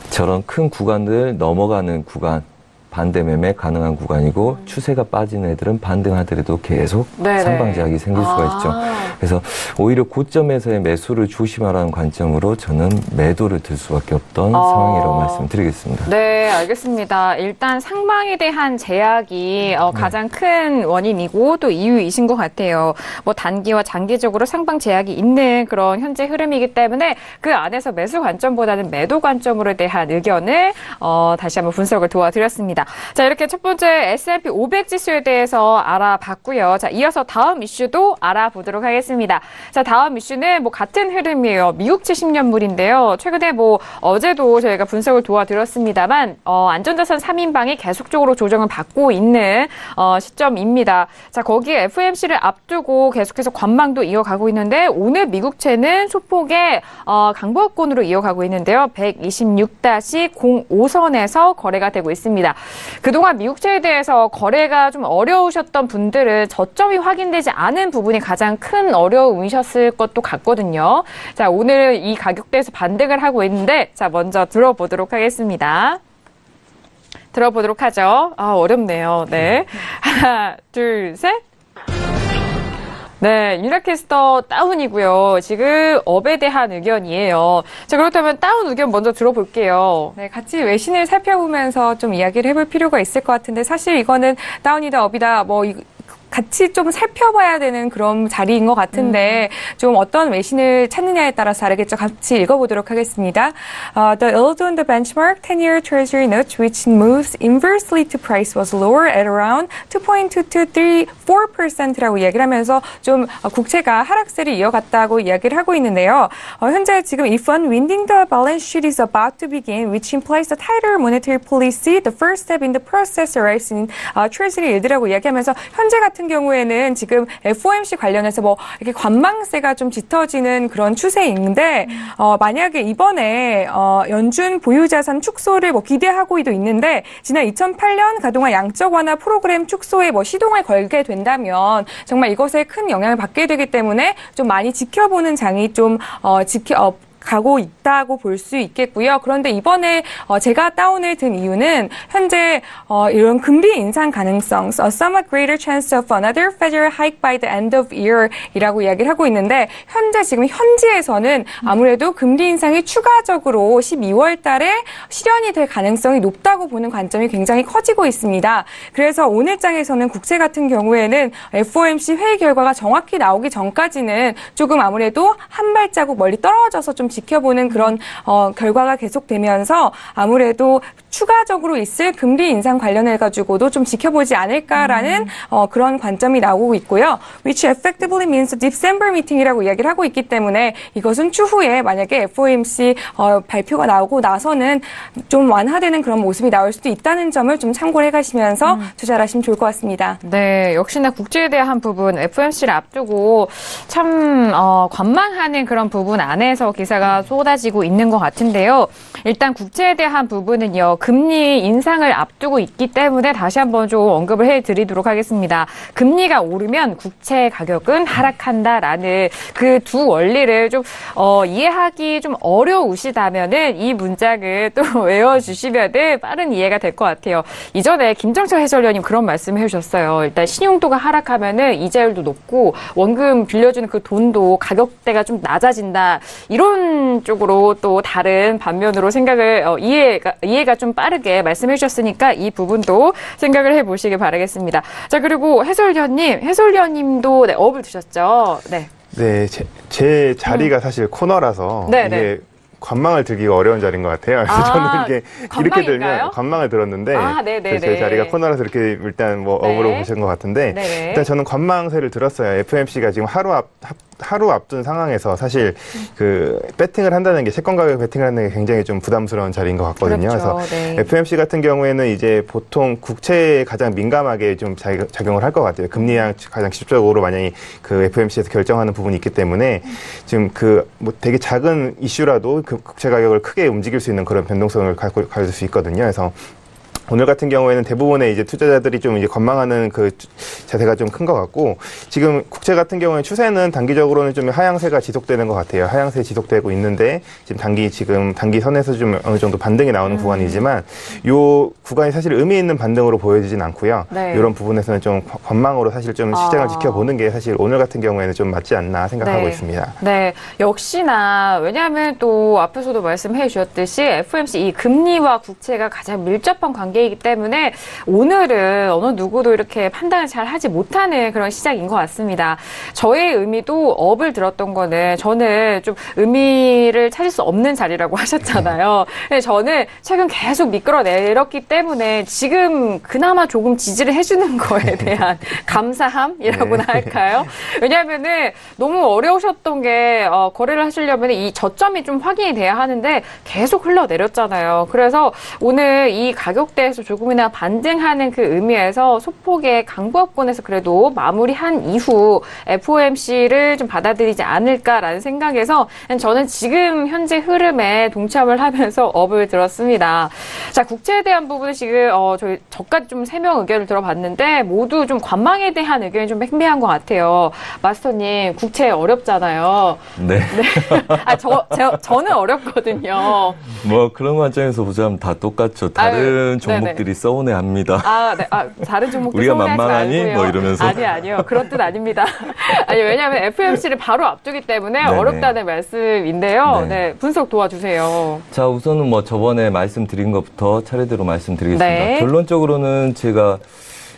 저런 큰 구간을 넘어가는 구간 반대 매매 가능한 구간이고 추세가 빠진 애들은 반등하더라도 계속 네네. 상방제약이 생길 수가 있죠. 그래서 오히려 고점에서의 매수를 조심하라는 관점으로 저는 매도를 들 수밖에 없던 상황이라고 말씀드리겠습니다. 네, 알겠습니다. 일단 상방에 대한 제약이 가장 큰 원인이고 또 이유이신 것 같아요. 뭐 단기와 장기적으로 상방 제약이 있는 그런 현재 흐름이기 때문에 그 안에서 매수 관점보다는 매도 관점으로 대한 의견을 다시 한번 분석을 도와드렸습니다. 자, 이렇게 첫 번째 S&P 500 지수에 대해서 알아봤고요. 자, 이어서 다음 이슈도 알아보도록 하겠습니다. 자, 다음 이슈는 뭐 같은 흐름이에요. 미국채 10년물인데요. 최근에 뭐 어제도 저희가 분석을 도와드렸습니다만 안전자산 3인방이 계속적으로 조정을 받고 있는 시점입니다. 자, 거기에 FOMC를 앞두고 계속해서 관망도 이어가고 있는데 오늘 미국채는 소폭의 강보합권으로 이어가고 있는데요. 126-05선에서 거래가 되고 있습니다. 그동안 미국채에 대해서 거래가 좀 어려우셨던 분들은 저점이 확인되지 않은 부분이 가장 큰 어려움이셨을 것도 같거든요. 자, 오늘 이 가격대에서 반등을 하고 있는데 자, 먼저 들어보도록 하겠습니다. 들어보도록 하죠. 어렵네요. 네. 하나, 둘, 셋. 네, 유나캐스터 다운이고요. 지금 업에 대한 의견이에요. 자, 그렇다면 다운 의견 먼저 들어볼게요. 네, 같이 외신을 살펴보면서 좀 이야기를 해볼 필요가 있을 것 같은데 사실 이거는 다운이다 업이다 뭐 같이 좀 살펴봐야 되는 그런 자리인 것 같은데 좀 어떤 외신을 찾느냐에 따라서 다르겠죠. 같이 읽어보도록 하겠습니다. The yield on the benchmark 10-year Treasury note, which moves inversely to price, was lower at around 2.2234%라고 이야기를 하면서 좀 국채가 하락세를 이어갔다고 이야기를 하고 있는데요. 현재 지금 if unwinding the balance sheet is about to begin, which implies a tighter monetary policy, the first step in the process arrives in Treasury yield라고 이야기하면서 현재 같은 경우에는 지금 FOMC 관련해서 뭐 이렇게 관망세가 좀 짙어지는 그런 추세인데 만약에 이번에 연준 보유자산 축소를 뭐 기대하고도 있는데 지난 2008년 가동한 양적 완화 프로그램 축소에 뭐 시동을 걸게 된다면 정말 이것에 큰 영향을 받게 되기 때문에 좀 많이 지켜보는 장이 좀 가고 있다고 볼 수 있겠고요. 그런데 이번에 제가 다운을 든 이유는 현재 이런 금리 인상 가능성, a somewhat greater chance of another Federal hike by the end of year 이라고 이야기를 하고 있는데 현재 지금 현지에서는 아무래도 금리 인상이 추가적으로 12월 달에 실현이 될 가능성이 높다고 보는 관점이 굉장히 커지고 있습니다. 그래서 오늘장에서는 국채 같은 경우에는 FOMC 회의 결과가 정확히 나오기 전까지는 조금 아무래도 한 발자국 멀리 떨어져서 좀 좀 지켜보는 그런 결과가 계속되면서 아무래도 추가적으로 있을 금리 인상 관련해 가지고도 좀 지켜보지 않을까라는 그런 관점이 나오고 있고요. Which effectively means December meeting이라고 이야기를 하고 있기 때문에 이것은 추후에 만약에 FOMC 발표가 나오고 나서는 좀 완화되는 그런 모습이 나올 수도 있다는 점을 좀 참고를 해가시면서 투자를 하시면 좋을 것 같습니다. 네, 역시나 국제에 대한 부분, FOMC를 앞두고 참 관망하는 그런 부분 안에서 기사가 쏟아지고 있는 것 같은데요. 일단 국제에 대한 부분은요, 금리 인상을 앞두고 있기 때문에 다시 한번 좀 언급을 해드리도록 하겠습니다. 금리가 오르면 국채 가격은 하락한다라는 그 두 원리를 좀 이해하기 좀 어려우시다면은 이 문장을 또 외워주시면은 빠른 이해가 될 것 같아요. 이전에 김정철 해설위원님 그런 말씀을 해주셨어요. 일단 신용도가 하락하면은 이자율도 높고 원금 빌려주는 그 돈도 가격대가 좀 낮아진다. 이런 쪽으로 또 다른 반면으로 생각을 이해가 좀 빠르게 말씀해 주셨으니까 이 부분도 생각을 해보시길 바라겠습니다. 자, 그리고 해설위원님도 네, 업을 드셨죠. 네. 네, 제 자리가 사실 코너라서 네, 이게 네. 관망을 들기가 어려운 자리인 것 같아요. 그래서 저는 이게 이렇게 들면 관망인가요? 관망을 들었는데 네네네. 그래서 제 자리가 코너라서 이렇게 일단 뭐 네. 업으로 보신 것 같은데 네네. 일단 저는 관망세를 들었어요. FOMC가 지금 하루 앞둔 상황에서 사실 그 배팅을 한다는 게 채권 가격 배팅을 하는 게 굉장히 좀 부담스러운 자리인 것 같거든요. 그렇죠. 그래서 네. FOMC 같은 경우에는 이제 보통 국채에 가장 민감하게 좀 작용을 할 것 같아요. 금리랑 가장 직접적으로 만약에 그 FOMC에서 결정하는 부분이 있기 때문에 지금 그 뭐 되게 작은 이슈라도 그 국채 가격을 크게 움직일 수 있는 그런 변동성을 가질 수 있거든요. 그래서 오늘 같은 경우에는 대부분의 이제 투자자들이 좀 이제 관망하는 그 자세가 좀 큰 것 같고, 지금 국채 같은 경우에 추세는 단기적으로는 좀 하향세가 지속되는 것 같아요. 하향세 지속되고 있는데, 지금 단기 선에서 좀 어느 정도 반등이 나오는 구간이지만, 요 구간이 사실 의미 있는 반등으로 보여지진 않고요. 네. 이런 부분에서는 좀 관망으로 사실 좀 시장을 지켜보는 게 사실 오늘 같은 경우에는 좀 맞지 않나 생각하고 네. 있습니다. 네, 역시나 왜냐하면 또 앞에서도 말씀해 주셨듯이 FOMC 이 금리와 국채가 가장 밀접한 관계이기 때문에 오늘은 어느 누구도 이렇게 판단을 잘 하지 못하는 그런 시작인 것 같습니다. 저의 의미도 업을 들었던 거는 저는 좀 의미를 찾을 수 없는 자리라고 하셨잖아요. 근데 저는 최근 계속 미끌어내렸기 때문에 지금 그나마 조금 지지를 해주는 거에 대한 감사함이라고나 할까요? 왜냐하면은 너무 어려우셨던 게 거래를 하시려면 이 저점이 좀 확인이 돼야 하는데 계속 흘러내렸잖아요. 그래서 오늘 이 가격대에서 조금이나 반등하는 그 의미에서 소폭의 강보합권에서 그래도 마무리한 이후 FOMC를 좀 받아들이지 않을까라는 생각에서 저는 지금 현재 흐름에 동참을 하면서 업을 들었습니다. 자, 국채에 대한 부분은 지금 저까지 좀 3명 의견을 들어봤는데 모두 좀 관망에 대한 의견이 좀 팽배한 것 같아요. 마스터님, 국채 어렵잖아요. 네. 저는 어렵거든요. 뭐 그런 관점에서 보자면 다 똑같죠. 다른 아유, 종목들이 서운해합니다. 네. 다른 종목들 우리가 서운해하지 만만하니? 말고요. 뭐 이러면서. 아니요. 그런 뜻 아닙니다. 아니, 왜냐하면 FOMC를 바로 앞두기 때문에 네네. 어렵다는 말씀인데요. 네. 네, 분석 도와주세요. 자, 우선은 뭐 저번에 말씀드린 것부터 차례대로 말씀드리겠습니다. 네. 결론적으로는 제가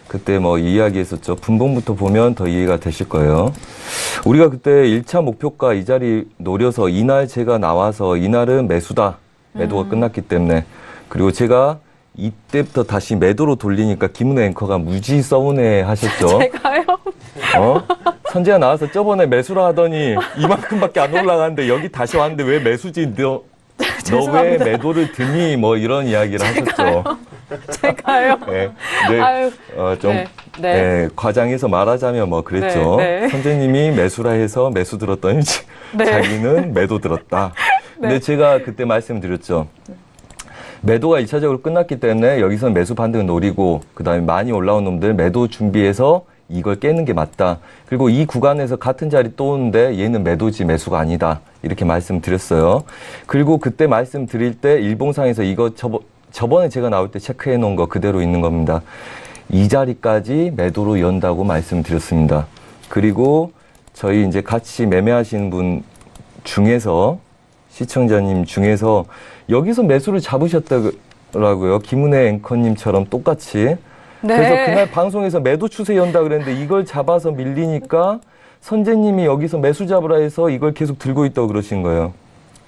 그때 뭐 이야기했었죠. 분봉부터 보면 더 이해가 되실 거예요. 우리가 그때 1차 목표가 이 자리 노려서 이날 제가 나와서 이날은 매수다. 매도가 끝났기 때문에. 그리고 제가 이때부터 다시 매도로 돌리니까 김은혜 앵커가 무지 서운해 하셨죠. 제가요? 선재가 나와서 저번에 매수라 하더니 이만큼밖에 안 올라가는데 여기 다시 왔는데 왜 매수지? 너 왜 매도를 드니? 뭐 이런 이야기를 하셨죠. 제가요? 네. 근데 아유, 좀 네. 과장해서 말하자면 뭐 그랬죠. 네. 선재님이 매수라 해서 매수 들었더니 네. 자기는 매도 들었다. 근데 제가 그때 말씀드렸죠. 매도가 2차적으로 끝났기 때문에 여기서는 매수 반등을 노리고 그다음에 많이 올라온 놈들 매도 준비해서 이걸 깨는 게 맞다. 그리고 이 구간에서 같은 자리 또 오는데 얘는 매도지 매수가 아니다. 이렇게 말씀드렸어요. 그리고 그때 말씀드릴 때 일봉상에서 이거 저번에 제가 나올 때 체크해 놓은 거 그대로 있는 겁니다. 이 자리까지 매도로 연다고 말씀드렸습니다. 그리고 저희 이제 같이 매매하시는 분 중에서 시청자님 중에서 여기서 매수를 잡으셨더라고요. 김은혜 앵커님처럼 똑같이. 네. 그래서 그날 방송에서 매도 추세 연다 그랬는데 이걸 잡아서 밀리니까 선재님이 여기서 매수 잡으라 해서 이걸 계속 들고 있다고 그러신 거예요.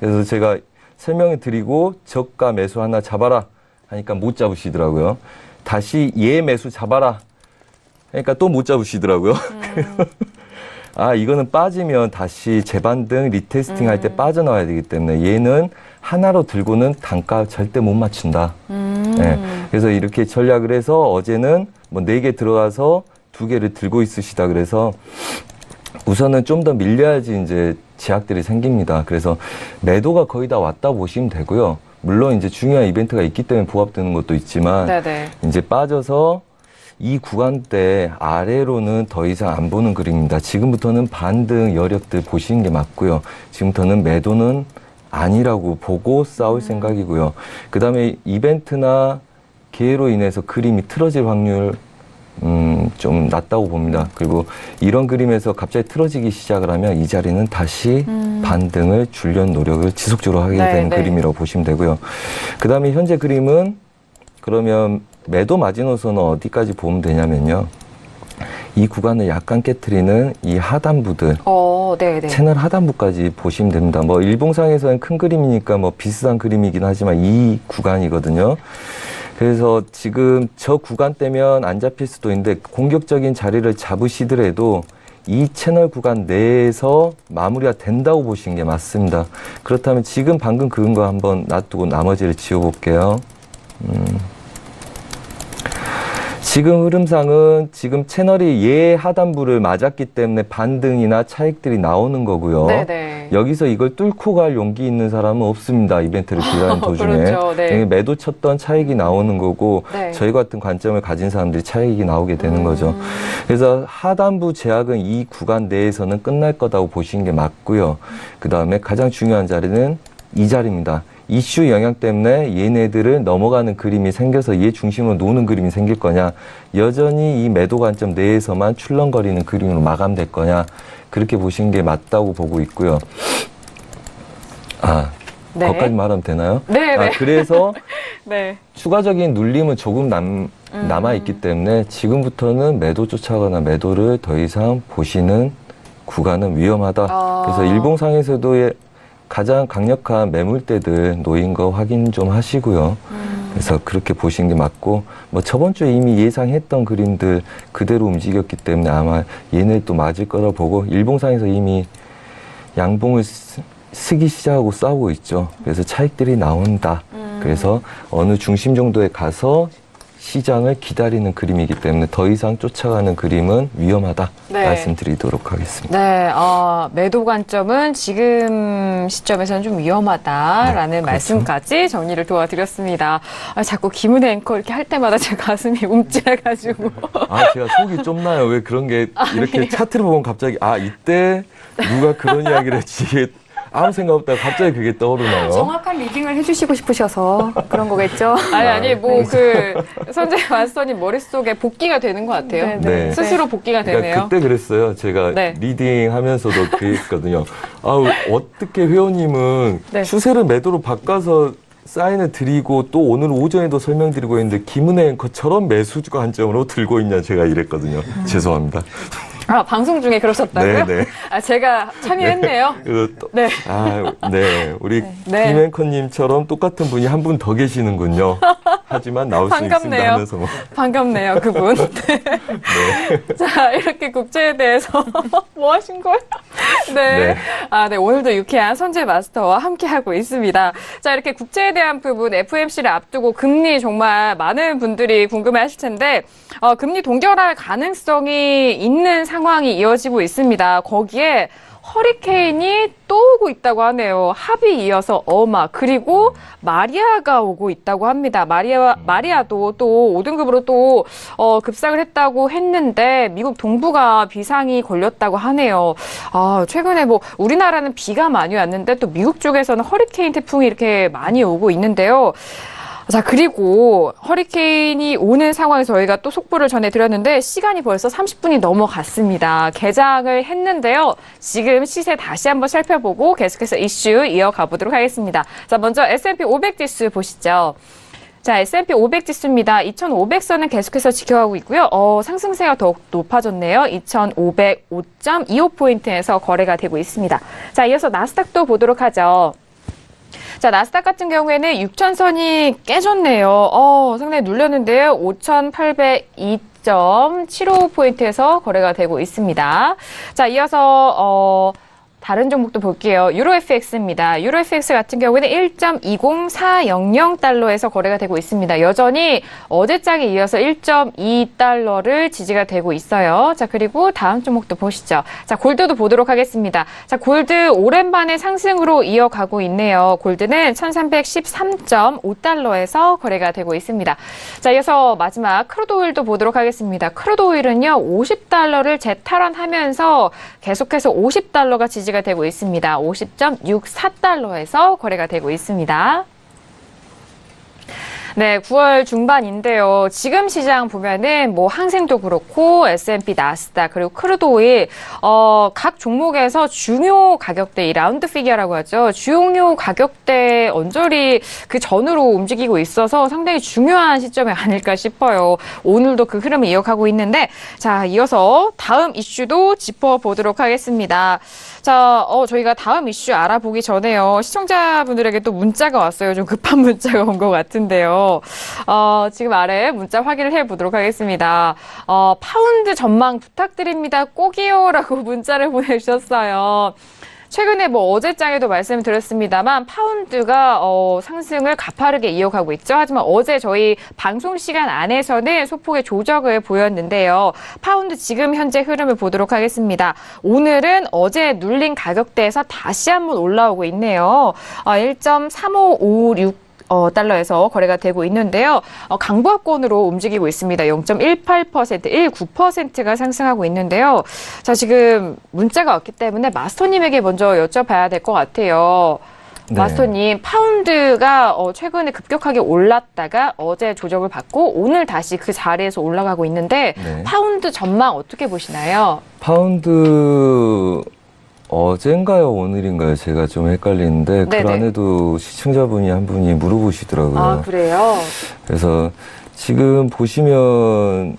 그래서 제가 설명을 드리고 저가 매수 하나 잡아라 하니까 못 잡으시더라고요. 다시 얘 매수 잡아라 그러니까 또 못 잡으시더라고요. 아, 이거는 빠지면 다시 재반등, 리테스팅 할 때 빠져나와야 되기 때문에 얘는 하나로 들고는 단가 절대 못 맞춘다. 네, 그래서 이렇게 전략을 해서 어제는 뭐 4개 들어가서 2개를 들고 있으시다 그래서 우선은 좀 더 밀려야지 이제 제약들이 생깁니다. 그래서 매도가 거의 다 왔다 보시면 되고요. 물론 이제 중요한 이벤트가 있기 때문에 부합되는 것도 있지만 네네. 이제 빠져서 이 구간대 아래로는 더 이상 안 보는 그림입니다. 지금부터는 반등 여력들 보시는 게 맞고요. 지금부터는 매도는 아니라고 보고 싸울 생각이고요. 그 다음에 이벤트나 기회로 인해서 그림이 틀어질 확률 좀 낮다고 봅니다. 그리고 이런 그림에서 갑자기 틀어지기 시작을 하면 이 자리는 다시 반등을 주려는 노력을 지속적으로 하게 되는 그림이라고 보시면 되고요. 그 다음에 현재 그림은 그러면 매도 마지노선은 어디까지 보면 되냐면요. 이 구간을 약간 깨트리는 이 하단부들, 네네. 채널 하단부까지 보시면 됩니다. 뭐 일봉상에서는 큰 그림이니까 뭐 비슷한 그림이긴 하지만 이 구간이거든요. 그래서 지금 저 구간대면 안 잡힐 수도 있는데 공격적인 자리를 잡으시더라도 이 채널 구간 내에서 마무리가 된다고 보시는 게 맞습니다. 그렇다면 지금 방금 그은 거 한번 놔두고 나머지를 지워볼게요. 지금 흐름상은 지금 채널이 얘 하단부를 맞았기 때문에 반등이나 차익들이 나오는 거고요. 네네. 여기서 이걸 뚫고 갈 용기 있는 사람은 없습니다. 이벤트를 기다리는 도중에. 그렇죠. 네. 매도 쳤던 차익이 나오는 거고 네. 저희 같은 관점을 가진 사람들이 차익이 나오게 되는 거죠. 그래서 하단부 제약은 이 구간 내에서는 끝날 거다고 보시는 게 맞고요. 그 다음에 가장 중요한 자리는 이 자리입니다. 이슈 영향 때문에 얘네들을 넘어가는 그림이 생겨서 얘 중심으로 노는 그림이 생길 거냐, 여전히 이 매도 관점 내에서만 출렁거리는 그림으로 마감될 거냐, 그렇게 보시는 게 맞다고 보고 있고요. 아, 네. 거기까지 말하면 되나요? 네, 네. 그래서 네. 추가적인 눌림은 조금 남아있기 때문에 지금부터는 매도 쫓아가거나 매도를 더 이상 보시는 구간은 위험하다. 그래서 일봉상에서도 가장 강력한 매물대들 놓인 거 확인 좀 하시고요. 그래서 그렇게 보시는 게 맞고, 뭐 저번 주에 이미 예상했던 그림들 그대로 움직였기 때문에 아마 얘네 또 맞을 거라 보고, 일봉상에서 이미 양봉을 쓰기 시작하고 싸우고 있죠. 그래서 차익들이 나온다. 그래서 어느 중심 정도에 가서 시장을 기다리는 그림이기 때문에 더 이상 쫓아가는 그림은 위험하다. 네. 말씀드리도록 하겠습니다. 네, 매도 관점은 지금 시점에서는 좀 위험하다라는 네, 그렇죠. 말씀까지 정리를 도와드렸습니다. 자꾸 김은혜 앵커 이렇게 할 때마다 제 가슴이 움찔해가지고. 제가 속이 좁나요? 왜 그런 게 이렇게 차트를 보면 갑자기 이때 누가 그런 이야기를 했지, 이게 아무 생각 없다가 갑자기 그게 떠오르나요? 정확한 리딩을 해주시고 싶으셔서 그런 거겠죠? 아니, 선재 마스터님 머릿속에 복귀가 되는 것 같아요. 네. 스스로 복귀가 되네요. 그러니까 그때 그랬어요. 제가 네. 리딩 하면서도 그랬거든요. 어떻게 회원님은 네. 추세를 매도로 바꿔서 사인을 드리고 또 오늘 오전에도 설명드리고 있는데 김은혜 앵커처럼 매수 관점으로 들고 있냐, 제가 이랬거든요. 죄송합니다. 방송 중에 그러셨다고요? 네. 제가 참여했네요. 네. 네. 우리 네. 김 앵커님처럼 똑같은 분이 한 분 더 계시는군요. 하지만 나올 수 있습니다 반갑네요. 하면서 뭐. 반갑네요, 그분. 네. 자, 이렇게 국제에 대해서 뭐 하신 거예요? 네. 네. 오늘도 유쾌한 선재 마스터와 함께하고 있습니다. 자, 이렇게 국제에 대한 부분, FOMC를 앞두고 금리 정말 많은 분들이 궁금해 하실 텐데, 금리 동결할 가능성이 있는 상황이 이어지고 있습니다. 거기에 허리케인이 또 오고 있다고 하네요. 합이 이어서 어마, 그리고 마리아가 오고 있다고 합니다. 마리아도 또 5등급으로 또 급상을 했다고 했는데 미국 동부가 비상이 걸렸다고 하네요. 최근에 우리나라는 비가 많이 왔는데 또 미국 쪽에서는 허리케인 태풍이 이렇게 많이 오고 있는데요. 자, 그리고 허리케인이 오는 상황에 저희가 또 속보를 전해드렸는데 시간이 벌써 30분이 넘어갔습니다. 개장을 했는데요. 지금 시세 다시 한번 살펴보고 계속해서 이슈 이어가 보도록 하겠습니다. 자, 먼저 S&P 500 지수 보시죠. 자, S&P 500 지수입니다. 2,500선은 계속해서 지켜가고 있고요. 상승세가 더욱 높아졌네요. 2,505.25포인트에서 거래가 되고 있습니다. 자, 이어서 나스닥도 보도록 하죠. 자, 나스닥 같은 경우에는 6,000선이 깨졌네요. 상당히 눌렸는데요. 5,802.75포인트에서 거래가 되고 있습니다. 자, 이어서 다른 종목도 볼게요. 유로FX입니다. 유로FX 같은 경우에는 1.20400달러에서 거래가 되고 있습니다. 여전히 어제장에 이어서 1.2달러를 지지가 되고 있어요. 자, 그리고 다음 종목도 보시죠. 자, 골드도 보도록 하겠습니다. 자, 골드 오랜만에 상승으로 이어가고 있네요. 골드는 1313.5달러에서 거래가 되고 있습니다. 자, 이어서 마지막 크루드오일도 보도록 하겠습니다. 크루드오일은요, 50달러를 재탈환하면서 계속해서 50달러가 지지가 되고 있습니다. 50.64달러에서 거래가 되고 있습니다. 네, 9월 중반인데요. 지금 시장 보면은 뭐 항생도 그렇고 S&P, 나스닥 그리고 크루드오일 각 종목에서 중요 가격대, 이 라운드 피겨라고 하죠. 중요 가격대 언저리 그 전으로 움직이고 있어서 상당히 중요한 시점이 아닐까 싶어요. 오늘도 그 흐름을 이어가고 있는데, 자, 이어서 다음 이슈도 짚어보도록 하겠습니다. 자, 저희가 다음 이슈 알아보기 전에요. 시청자분들에게 또 문자가 왔어요. 좀 급한 문자가 온 것 같은데요. 지금 아래 문자 확인을 해보도록 하겠습니다. 파운드 전망 부탁드립니다. 꼭이요라고 문자를 보내주셨어요. 최근에 뭐 어제장에도 말씀드렸습니다만 파운드가 상승을 가파르게 이어가고 있죠. 하지만 어제 저희 방송 시간 안에서는 소폭의 조정을 보였는데요. 파운드 지금 현재 흐름을 보도록 하겠습니다. 오늘은 어제 눌린 가격대에서 다시 한번 올라오고 있네요. 1.3556 달러에서 거래가 되고 있는데요. 강보합권으로 움직이고 있습니다. 0.18%, 19%가 상승하고 있는데요. 자, 지금 문자가 왔기 때문에 마스터님에게 먼저 여쭤봐야 될 것 같아요. 네. 마스터님, 파운드가 최근에 급격하게 올랐다가 어제 조정을 받고 오늘 다시 그 자리에서 올라가고 있는데 네. 파운드 전망 어떻게 보시나요? 파운드 어젠가요, 오늘인가요? 제가 좀 헷갈리는데 네네. 그 안에도 시청자분이 한 분이 물어보시더라고요. 아, 그래요? 그래서 지금 보시면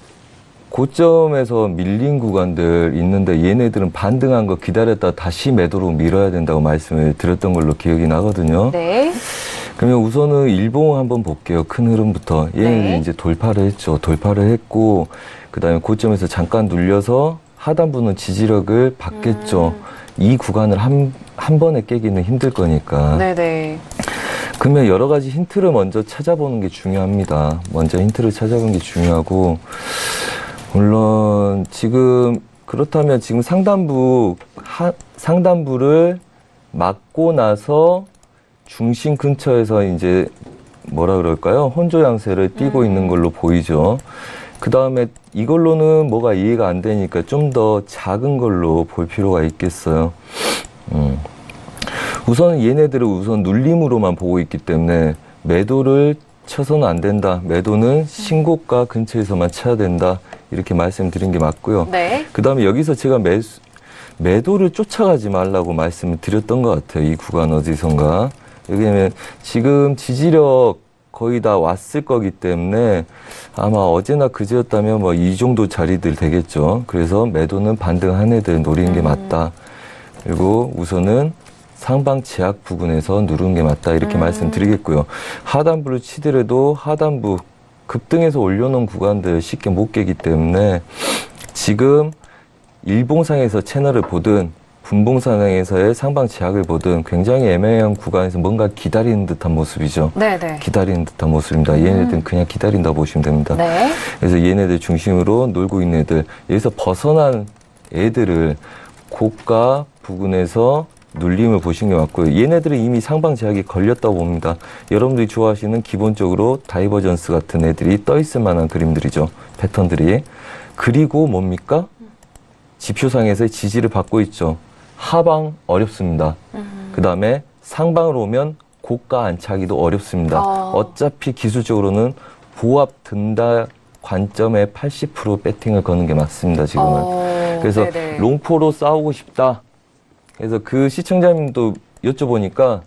고점에서 밀린 구간들 있는데 얘네들은 반등한 거 기다렸다 다시 매도로 밀어야 된다고 말씀을 드렸던 걸로 기억이 나거든요. 네. 그러면 우선은 일봉 한번 볼게요. 큰 흐름부터. 얘네들이 네. 이제 돌파를 했죠. 돌파를 했고 그다음에 고점에서 잠깐 눌려서 하단부는 지지력을 받겠죠. 이 구간을 한 번에 깨기는 힘들 거니까. 네네. 그러면 여러 가지 힌트를 먼저 찾아보는 게 중요합니다. 먼저 힌트를 찾아보는 게 중요하고, 물론 지금 그렇다면 지금 상단부를 막고 나서 중심 근처에서 이제 뭐라 그럴까요? 혼조 양세를 띠고 있는 걸로 보이죠. 그 다음에 이걸로는 뭐가 이해가 안 되니까 좀 더 작은 걸로 볼 필요가 있겠어요. 우선 얘네들을 우선 눌림으로만 보고 있기 때문에 매도를 쳐서는 안 된다. 매도는 신고가 근처에서만 쳐야 된다. 이렇게 말씀드린 게 맞고요. 네. 그 다음에 여기서 제가 매도를 쫓아가지 말라고 말씀을 드렸던 것 같아요. 이 구간 어디선가. 왜냐면 지금 지지력 거의 다 왔을 거기 때문에 아마 어제나 그제였다면 뭐 이 정도 자리들 되겠죠. 그래서 매도는 반등한 애들 노리는 게 맞다. 그리고 우선은 상방 제약 부근에서 누르는 게 맞다. 이렇게 말씀드리겠고요. 하단부를 치더라도 하단부 급등해서 올려놓은 구간들 쉽게 못 깨기 때문에 지금 일봉상에서 채널을 보든 분봉상에서의 상방 제약을 보든 굉장히 애매한 구간에서 뭔가 기다리는 듯한 모습이죠. 네네. 기다리는 듯한 모습입니다. 얘네들은 그냥 기다린다 보시면 됩니다. 네. 그래서 얘네들 중심으로 놀고 있는 애들, 여기서 벗어난 애들을 고가 부근에서 눌림을 보시는 게 맞고요. 얘네들은 이미 상방 제약이 걸렸다고 봅니다. 여러분들이 좋아하시는 기본적으로 다이버전스 같은 애들이 떠 있을 만한 그림들이죠. 패턴들이. 그리고 뭡니까? 지표상에서의 지지를 받고 있죠. 하방 어렵습니다. 그 다음에 상방으로 오면 고가 안착하기도 어렵습니다. 어차피 기술적으로는 보합 든다 관점에 80% 배팅을 거는 게 맞습니다. 지금은. 그래서 네네. 롱포로 싸우고 싶다. 그래서 그 시청자님도 여쭤보니까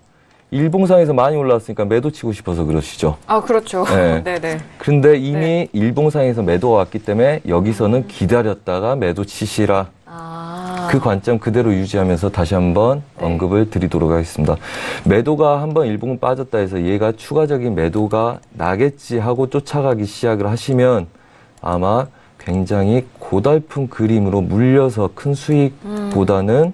일봉상에서 많이 올라왔으니까 매도 치고 싶어서 그러시죠. 아, 그렇죠. 네. 네네. 그런데 이미 네. 일봉상에서 매도가 왔기 때문에 여기서는 기다렸다가 매도 치시라. 아. 그 관점 그대로 유지하면서 다시 한번 언급을 드리도록 하겠습니다. 매도가 한번 일봉 빠졌다 해서 얘가 추가적인 매도가 나겠지 하고 쫓아가기 시작을 하시면 아마 굉장히 고달픈 그림으로 물려서 큰 수익보다는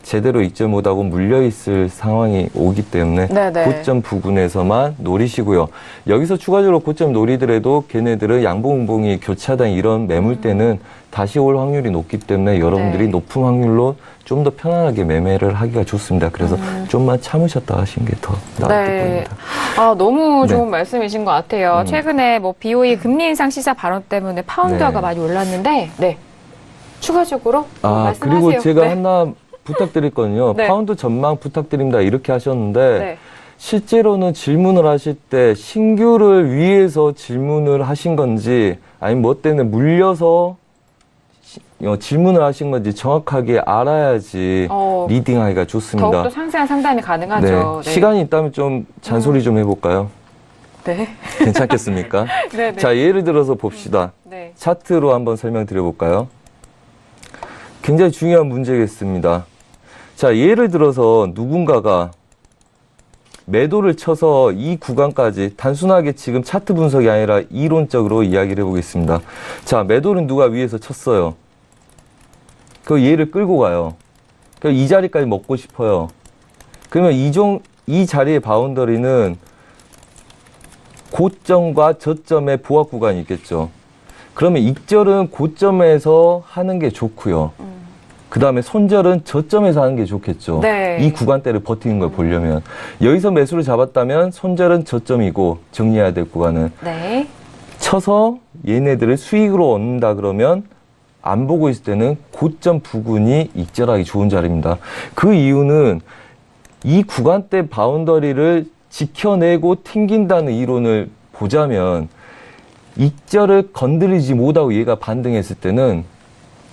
제대로 익절 못하고 물려있을 상황이 오기 때문에 네네. 고점 부근에서만 노리시고요. 여기서 추가적으로 고점 노리더라도 걔네들은 양봉음봉이 교차된 이런 매물대는 다시 올 확률이 높기 때문에 여러분들이 네. 높은 확률로 좀 더 편안하게 매매를 하기가 좋습니다. 그래서 좀만 참으셨다 하시는 게 더 나을 듯 보입니다. 아, 너무 네. 좋은 말씀이신 것 같아요. 최근에 뭐 BOE 금리 인상 시사 발언 때문에 파운드가 네. 많이 올랐는데, 네. 추가적으로 말씀하세요. 그리고 제가 네. 하나 부탁드렸거든요. 네. 파운드 전망 부탁드립니다. 이렇게 하셨는데 네. 실제로는 질문을 하실 때 신규를 위해서 질문을 하신 건지 아니면 뭐 때문에 물려서 질문을 하신 건지 정확하게 알아야지 리딩하기가 좋습니다. 더욱더 상세한 상담이 가능하죠. 네. 시간이 있다면 좀 잔소리 좀 해볼까요? 네. 괜찮겠습니까? 네. 네. 자, 예를 들어서 봅시다. 네. 차트로 한번 설명드려볼까요? 굉장히 중요한 문제겠습니다. 자, 예를 들어서 누군가가 매도를 쳐서 이 구간까지 단순하게 지금 차트 분석이 아니라 이론적으로 이야기를 해보겠습니다. 자, 매도는 누가 위에서 쳤어요. 그 얘를 끌고 가요. 이 자리까지 먹고 싶어요. 그러면 이 자리의 바운더리는 고점과 저점의 보합 구간이 있겠죠. 그러면 익절은 고점에서 하는 게 좋고요. 그 다음에 손절은 저점에서 하는 게 좋겠죠. 네. 이 구간대를 버티는 걸 보려면. 여기서 매수를 잡았다면 손절은 저점이고 정리해야 될 구간은. 네. 쳐서 얘네들을 수익으로 얻는다 그러면 안 보고 있을 때는 고점 부근이 익절하기 좋은 자리입니다. 그 이유는 이 구간대 바운더리를 지켜내고 튕긴다는 이론을 보자면 익절을 건드리지 못하고 얘가 반등했을 때는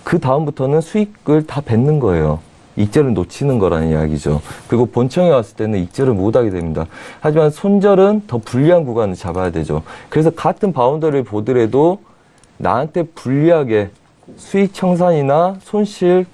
그 다음부터는 수익을 다 뱉는 거예요. 익절을 놓치는 거라는 이야기죠. 그리고 본청에 왔을 때는 익절을 못하게 됩니다. 하지만 손절은 더 불리한 구간을 잡아야 되죠. 그래서 같은 바운더리를 보더라도 나한테 불리하게 수익 청산이나 손실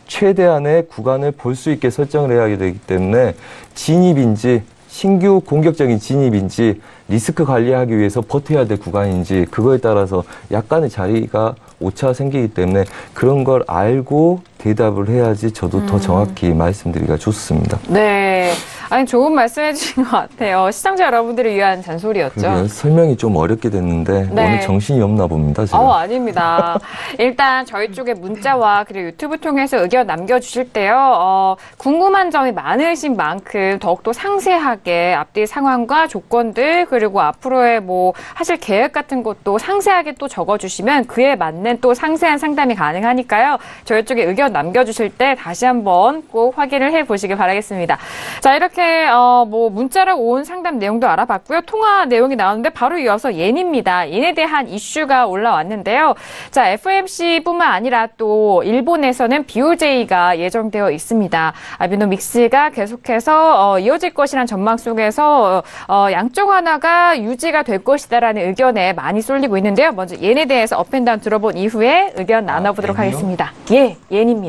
최대한의 구간을 볼 수 있게 설정을 해야 되기 때문에 진입인지 신규 공격적인 진입인지 리스크 관리하기 위해서 버텨야 될 구간인지 그거에 따라서 약간의 자리가 오차가 생기기 때문에 그런 걸 알고 대답을 해야지 저도 더 정확히 말씀드리기가 좋습니다. 네. 아니, 좋은 말씀 해주신 것 같아요. 시청자 여러분들을 위한 잔소리였죠. 그러게요. 설명이 좀 어렵게 됐는데 네. 오늘 정신이 없나 봅니다. 제가. 아닙니다. 일단 저희 쪽에 문자와 그리고 유튜브 통해서 의견 남겨주실 때요. 궁금한 점이 많으신 만큼 더욱더 상세하게 앞뒤 상황과 조건들 그리고 앞으로의 뭐 하실 계획 같은 것도 상세하게 또 적어주시면 그에 맞는 또 상세한 상담이 가능하니까요. 저희 쪽에 의견 남겨주실 때 다시 한번 꼭 확인을 해보시길 바라겠습니다. 자, 이렇게 뭐 문자로 온 상담 내용도 알아봤고요. 통화 내용이 나오는데 바로 이어서 옌입니다. 옌에 대한 이슈가 올라왔는데요. 자, FOMC뿐만 아니라 또 일본에서는 BOJ가 예정되어 있습니다. 아베노믹스가 계속해서 이어질 것이란 전망 속에서 양쪽 하나가 유지가 될 것이다라는 의견에 많이 쏠리고 있는데요. 먼저 옌에 대해서 업앤다운 들어본 이후에 의견 나눠보도록 옌이요? 하겠습니다. 예, 옌입니다.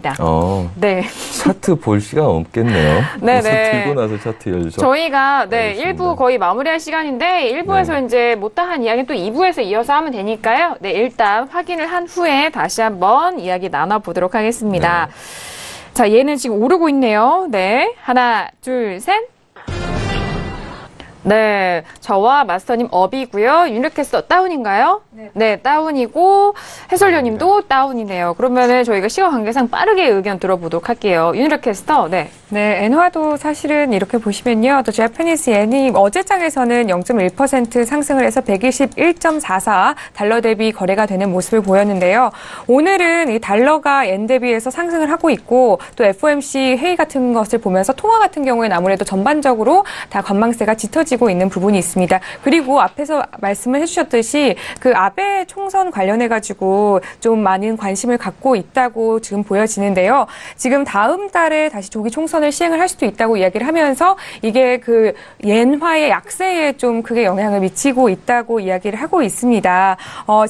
네. 차트 볼 시간 없겠네요. 네네. 그래서 들고 나서 차트 열죠. 저희가 알겠습니다. 1부 거의 마무리할 시간인데 1부에서 네. 이제 못다한 이야기는 또 2부에서 이어서 하면 되니까요. 네, 일단 확인을 한 후에 다시 한번 이야기 나눠보도록 하겠습니다. 자, 얘는 지금 오르고 있네요. 네, 하나, 둘, 셋. 네, 저와 마스터님 업이고요. 윤력캐스터 다운인가요? 네, 다운이고 해설위원님도 다운이네요. 그러면은 저희가 시간 관계상 빠르게 의견 들어보도록 할게요. 윤력캐스터, 네. 네, 엔화도 사실은 이렇게 보시면요. 또 제퍼니스 엔이 어제장에서는 0.1% 상승을 해서 121.44 달러 대비 거래가 되는 모습을 보였는데요. 오늘은 이 달러가 엔 대비해서 상승을 하고 있고 또 FOMC 회의 같은 것을 보면서 통화 같은 경우에는 아무래도 전반적으로 다 관망세가 짙어지고 있는 부분이 있습니다. 그리고 앞에서 말씀을 해주셨듯이 그 아베 총선 관련해가지고 좀 많은 관심을 갖고 있다고 지금 보여지는데요. 지금 다음 달에 다시 조기 총선을 추세선을 시행을 할 수도 있다고 이야기를 하면서 이게 그 엔화의 약세에 좀 크게 영향을 미치고 있다고 이야기를 하고 있습니다.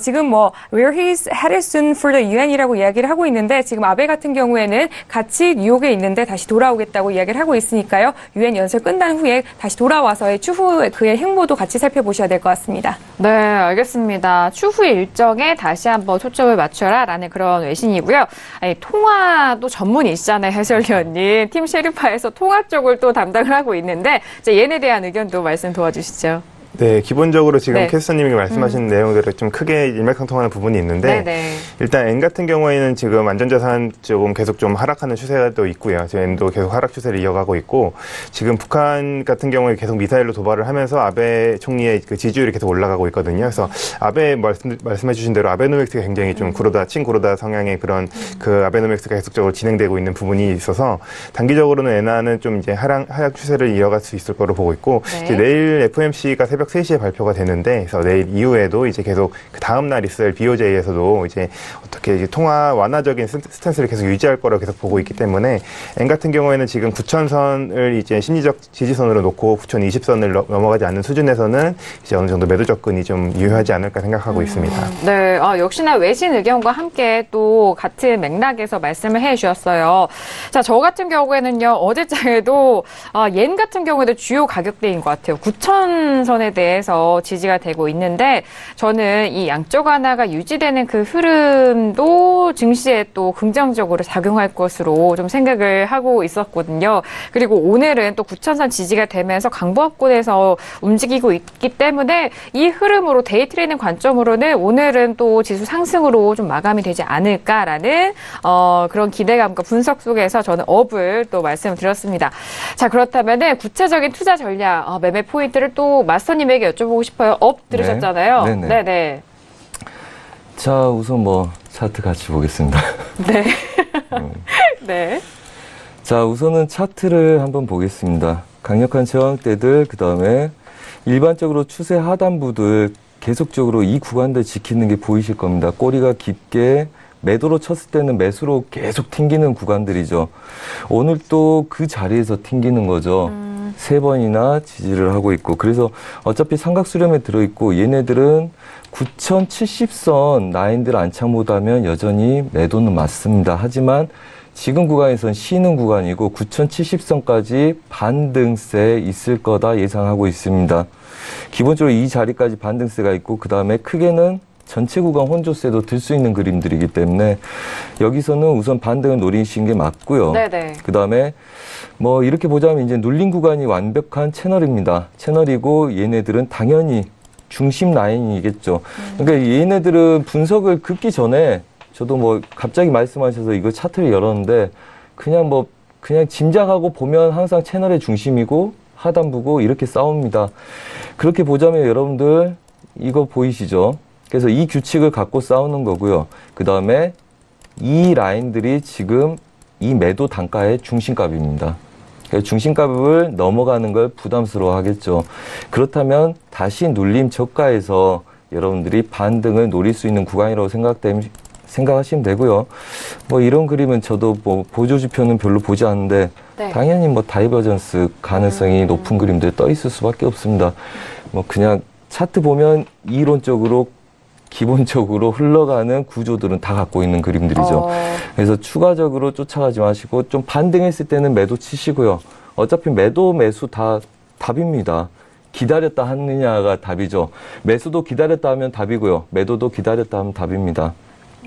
지금 뭐 where he's headed soon for the UN이라고 이야기를 하고 있는데 지금 아베 같은 경우에는 같이 뉴욕에 있는데 다시 돌아오겠다고 이야기를 하고 있으니까요. UN 연설 끝난 후에 다시 돌아와서의 추후 그의 행보도 같이 살펴보셔야 될 것 같습니다. 네, 알겠습니다. 추후 일정에 다시 한번 초점을 맞춰라라는 그런 외신이고요. 아니, 통화도 전문이시잖아요, 해설위원님. 팀 셰르파에서 통화 쪽을 또 담당을 하고 있는데 이제 얘에 대한 의견도 말씀 도와주시죠. 네, 기본적으로 지금 네. 캐스터님이 말씀하신 내용들을 좀 크게 일맥상통하는 부분이 있는데 네네. 일단 엔 같은 경우에는 지금 안전자산 조금 계속 좀 하락하는 추세가 또 있고요. 지금 엔도 계속 하락 추세를 이어가고 있고 지금 북한 같은 경우에 계속 미사일로 도발을 하면서 아베 총리의 그 지지율이 계속 올라가고 있거든요. 그래서 아베 말씀해 주신 대로 아베노믹스가 굉장히 좀 친구로다 성향의 그런 그 아베노믹스가 계속적으로 진행되고 있는 부분이 있어서 단기적으로는 엔화는 좀 이제 하락 추세를 이어갈 수 있을 거로 보고 있고 네. 이제 내일 FOMC가 새벽 3시에 발표가 되는데, 그래서 내일 이후에도 이제 계속 그 다음날 있을 BOJ에서도 이제 어떻게 이제 통화 완화적인 스탠스를 계속 유지할 거라고 계속 보고 있기 때문에, 엔 같은 경우에는 지금 9,000선을 이제 심리적 지지선으로 놓고 9,020선을 넘어가지 않는 수준에서는 이제 어느 정도 매도 접근이 좀 유효하지 않을까 생각하고 있습니다. 네, 역시나 외신 의견과 함께 또 같은 맥락에서 말씀을 해 주셨어요. 자, 저 같은 경우에는요, 어제장에도, 옌 같은 경우에도 주요 가격대인 것 같아요. 9,000선에 대해서 지지가 되고 있는데, 저는 이 양적 완화가 유지되는 그 흐름도 증시에 또 긍정적으로 작용할 것으로 좀 생각을 하고 있었거든요. 그리고 오늘은 또 9,000선 지지가 되면서 강보합권에서 움직이고 있기 때문에 이 흐름으로 데이 트레이딩 관점으로는 오늘은 또 지수 상승으로 좀 마감이 되지 않을까라는 그런 기대감과 분석 속에서 저는 업을 또 말씀을 드렸습니다. 자, 그렇다면은 구체적인 투자 전략, 매매 포인트를 또 마스터님에게 여쭤보고 싶어요. 업 들으셨잖아요. 네네. 네네. 자, 우선 뭐 차트 같이 보겠습니다. 네. 네. 자, 우선은 차트를 한번 보겠습니다. 강력한 저항대들, 그 다음에 일반적으로 추세 하단부들 계속적으로 이 구간들 지키는 게 보이실 겁니다. 꼬리가 깊게 매도로 쳤을 때는 매수로 계속 튕기는 구간들이죠. 오늘 또 그 자리에서 튕기는 거죠. 세 번이나 지지를 하고 있고, 그래서 어차피 삼각 수렴에 들어있고, 얘네들은 9,070선 라인들 안착못하면 여전히 매도는 맞습니다. 하지만 지금 구간에선 쉬는 구간이고 9,070선까지 반등세 있을 거다 예상하고 있습니다. 기본적으로 이 자리까지 반등세가 있고, 그 다음에 크게는 전체 구간 혼조세도 들 수 있는 그림들이기 때문에 여기서는 우선 반등을 노리신 게 맞고요. 네네. 그 다음에 뭐 이렇게 보자면 이제 눌린 구간이 완벽한 채널입니다. 채널이고 얘네들은 당연히 중심 라인이겠죠. 그러니까 얘네들은 분석을 긋기 전에 저도 뭐 갑자기 말씀하셔서 이거 차트를 열었는데 그냥 짐작하고 보면 항상 채널의 중심이고 하단부고 이렇게 싸웁니다. 그렇게 보자면 여러분들 이거 보이시죠? 그래서 이 규칙을 갖고 싸우는 거고요. 그 다음에 이 라인들이 지금 이 매도 단가의 중심값입니다. 중심값을 넘어가는 걸 부담스러워 하겠죠. 그렇다면 다시 눌림 저가에서 여러분들이 반등을 노릴 수 있는 구간이라고 생각하시면 되고요. 뭐 이런 그림은 저도 뭐 보조지표는 별로 보지 않는데 네. 당연히 뭐 다이버전스 가능성이 높은 그림들 떠 있을 수밖에 없습니다. 뭐 그냥 차트 보면 이론적으로 기본적으로 흘러가는 구조들은 다 갖고 있는 그림들이죠. 그래서 추가적으로 쫓아가지 마시고 좀 반등했을 때는 매도 치시고요. 어차피 매도 매수 다 답입니다. 기다렸다 하느냐가 답이죠. 매수도 기다렸다 하면 답이고요. 매도도 기다렸다 하면 답입니다.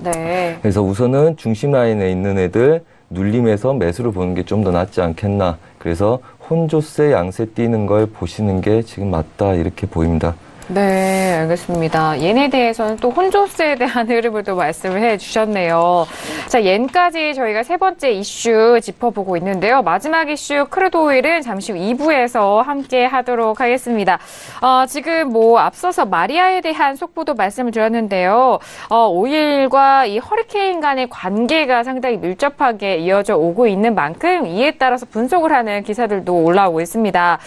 네. 그래서 우선은 중심 라인에 있는 애들 눌림에서 매수를 보는 게 좀 더 낫지 않겠나. 그래서 혼조세 양세 띄는 걸 보시는 게 지금 맞다 이렇게 보입니다. 네, 알겠습니다. 옌에 대해서는 또 혼조세에 대한 흐름을 또 말씀을 해 주셨네요. 자, 옌까지 저희가 세 번째 이슈 짚어보고 있는데요. 마지막 이슈 크루드 오일은 잠시 후 2부에서 함께 하도록 하겠습니다. 지금 뭐 앞서서 마리아에 대한 속보도 말씀을 드렸는데요. 오일과 이 허리케인 간의 관계가 상당히 밀접하게 이어져 오고 있는 만큼 이에 따라서 분석을 하는 기사들도 올라오고 있습니다.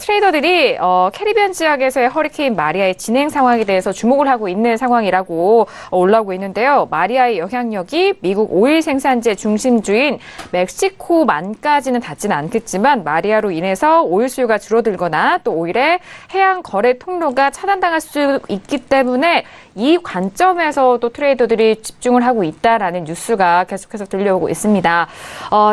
트레이더들이 캐리비안 지역에서의 허리케인 마리아의 진행 상황에 대해서 주목을 하고 있는 상황이라고 올라오고 있는데요. 마리아의 영향력이 미국 오일 생산재 중심주인 멕시코만까지는 닿지는 않겠지만 마리아로 인해서 오일 수요가 줄어들거나 또 오일의 해양 거래 통로가 차단당할 수 있기 때문에 이 관점에서 또 트레이더들이 집중을 하고 있다라는 뉴스가 계속해서 들려오고 있습니다.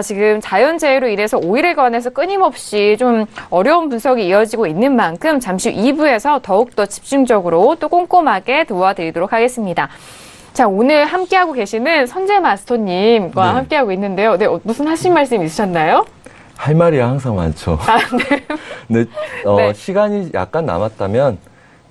지금 자연재해로 인해서 오일에 관해서 끊임없이 좀 어려운 분석이 이어지고 있는 만큼 잠시 후 2부에서 더욱더 집중적으로 또 꼼꼼하게 도와드리도록 하겠습니다. 자, 오늘 함께하고 계시는 선재 마스터님과 네. 함께하고 있는데요. 네, 무슨 하신 말씀 있으셨나요? 할 말이 항상 많죠. 네. 네. 시간이 약간 남았다면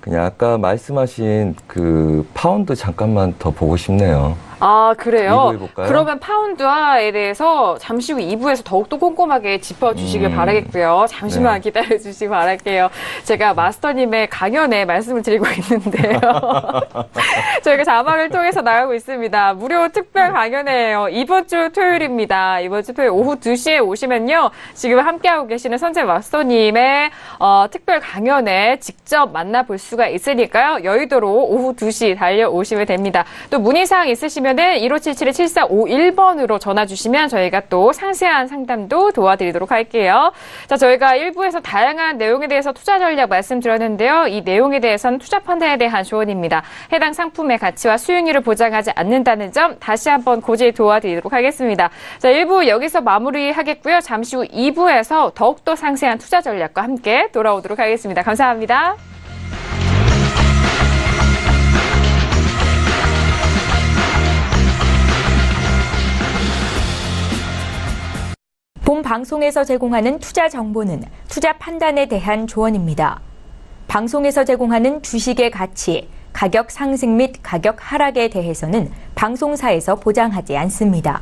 그냥 아까 말씀하신 그 파운드 잠깐만 더 보고 싶네요. 아, 그래요? 2부 해볼까요? 그러면 파운드화에 대해서 잠시 후 2부에서 더욱더 꼼꼼하게 짚어주시길 바라겠고요. 잠시만 네. 기다려주시기 바랄게요. 제가 마스터님의 강연에 말씀을 드리고 있는데요. 저희가 자막을 통해서 나가고 있습니다. 무료 특별 강연회예요. 이번 주 토요일입니다. 이번 주 토요일 오후 2시에 오시면요. 지금 함께하고 계시는 선재 마스터님의 특별 강연에 직접 만나볼 수가 있으니까요. 여의도로 오후 2시 달려오시면 됩니다. 또 문의사항 있으시면 1577-7451번으로 전화 주시면 저희가 또 상세한 상담도 도와드리도록 할게요. 자, 저희가 1부에서 다양한 내용에 대해서 투자 전략 말씀드렸는데요. 이 내용에 대해서는 투자 판단에 대한 조언입니다. 해당 상품의 가치와 수익률을 보장하지 않는다는 점 다시 한번 고지 도와드리도록 하겠습니다. 자, 1부 여기서 마무리하겠고요. 잠시 후 2부에서 더욱더 상세한 투자 전략과 함께 돌아오도록 하겠습니다. 감사합니다. 본 방송에서 제공하는 투자 정보는 투자 판단에 대한 조언입니다. 방송에서 제공하는 주식의 가치, 가격 상승 및 가격 하락에 대해서는 방송사에서 보장하지 않습니다.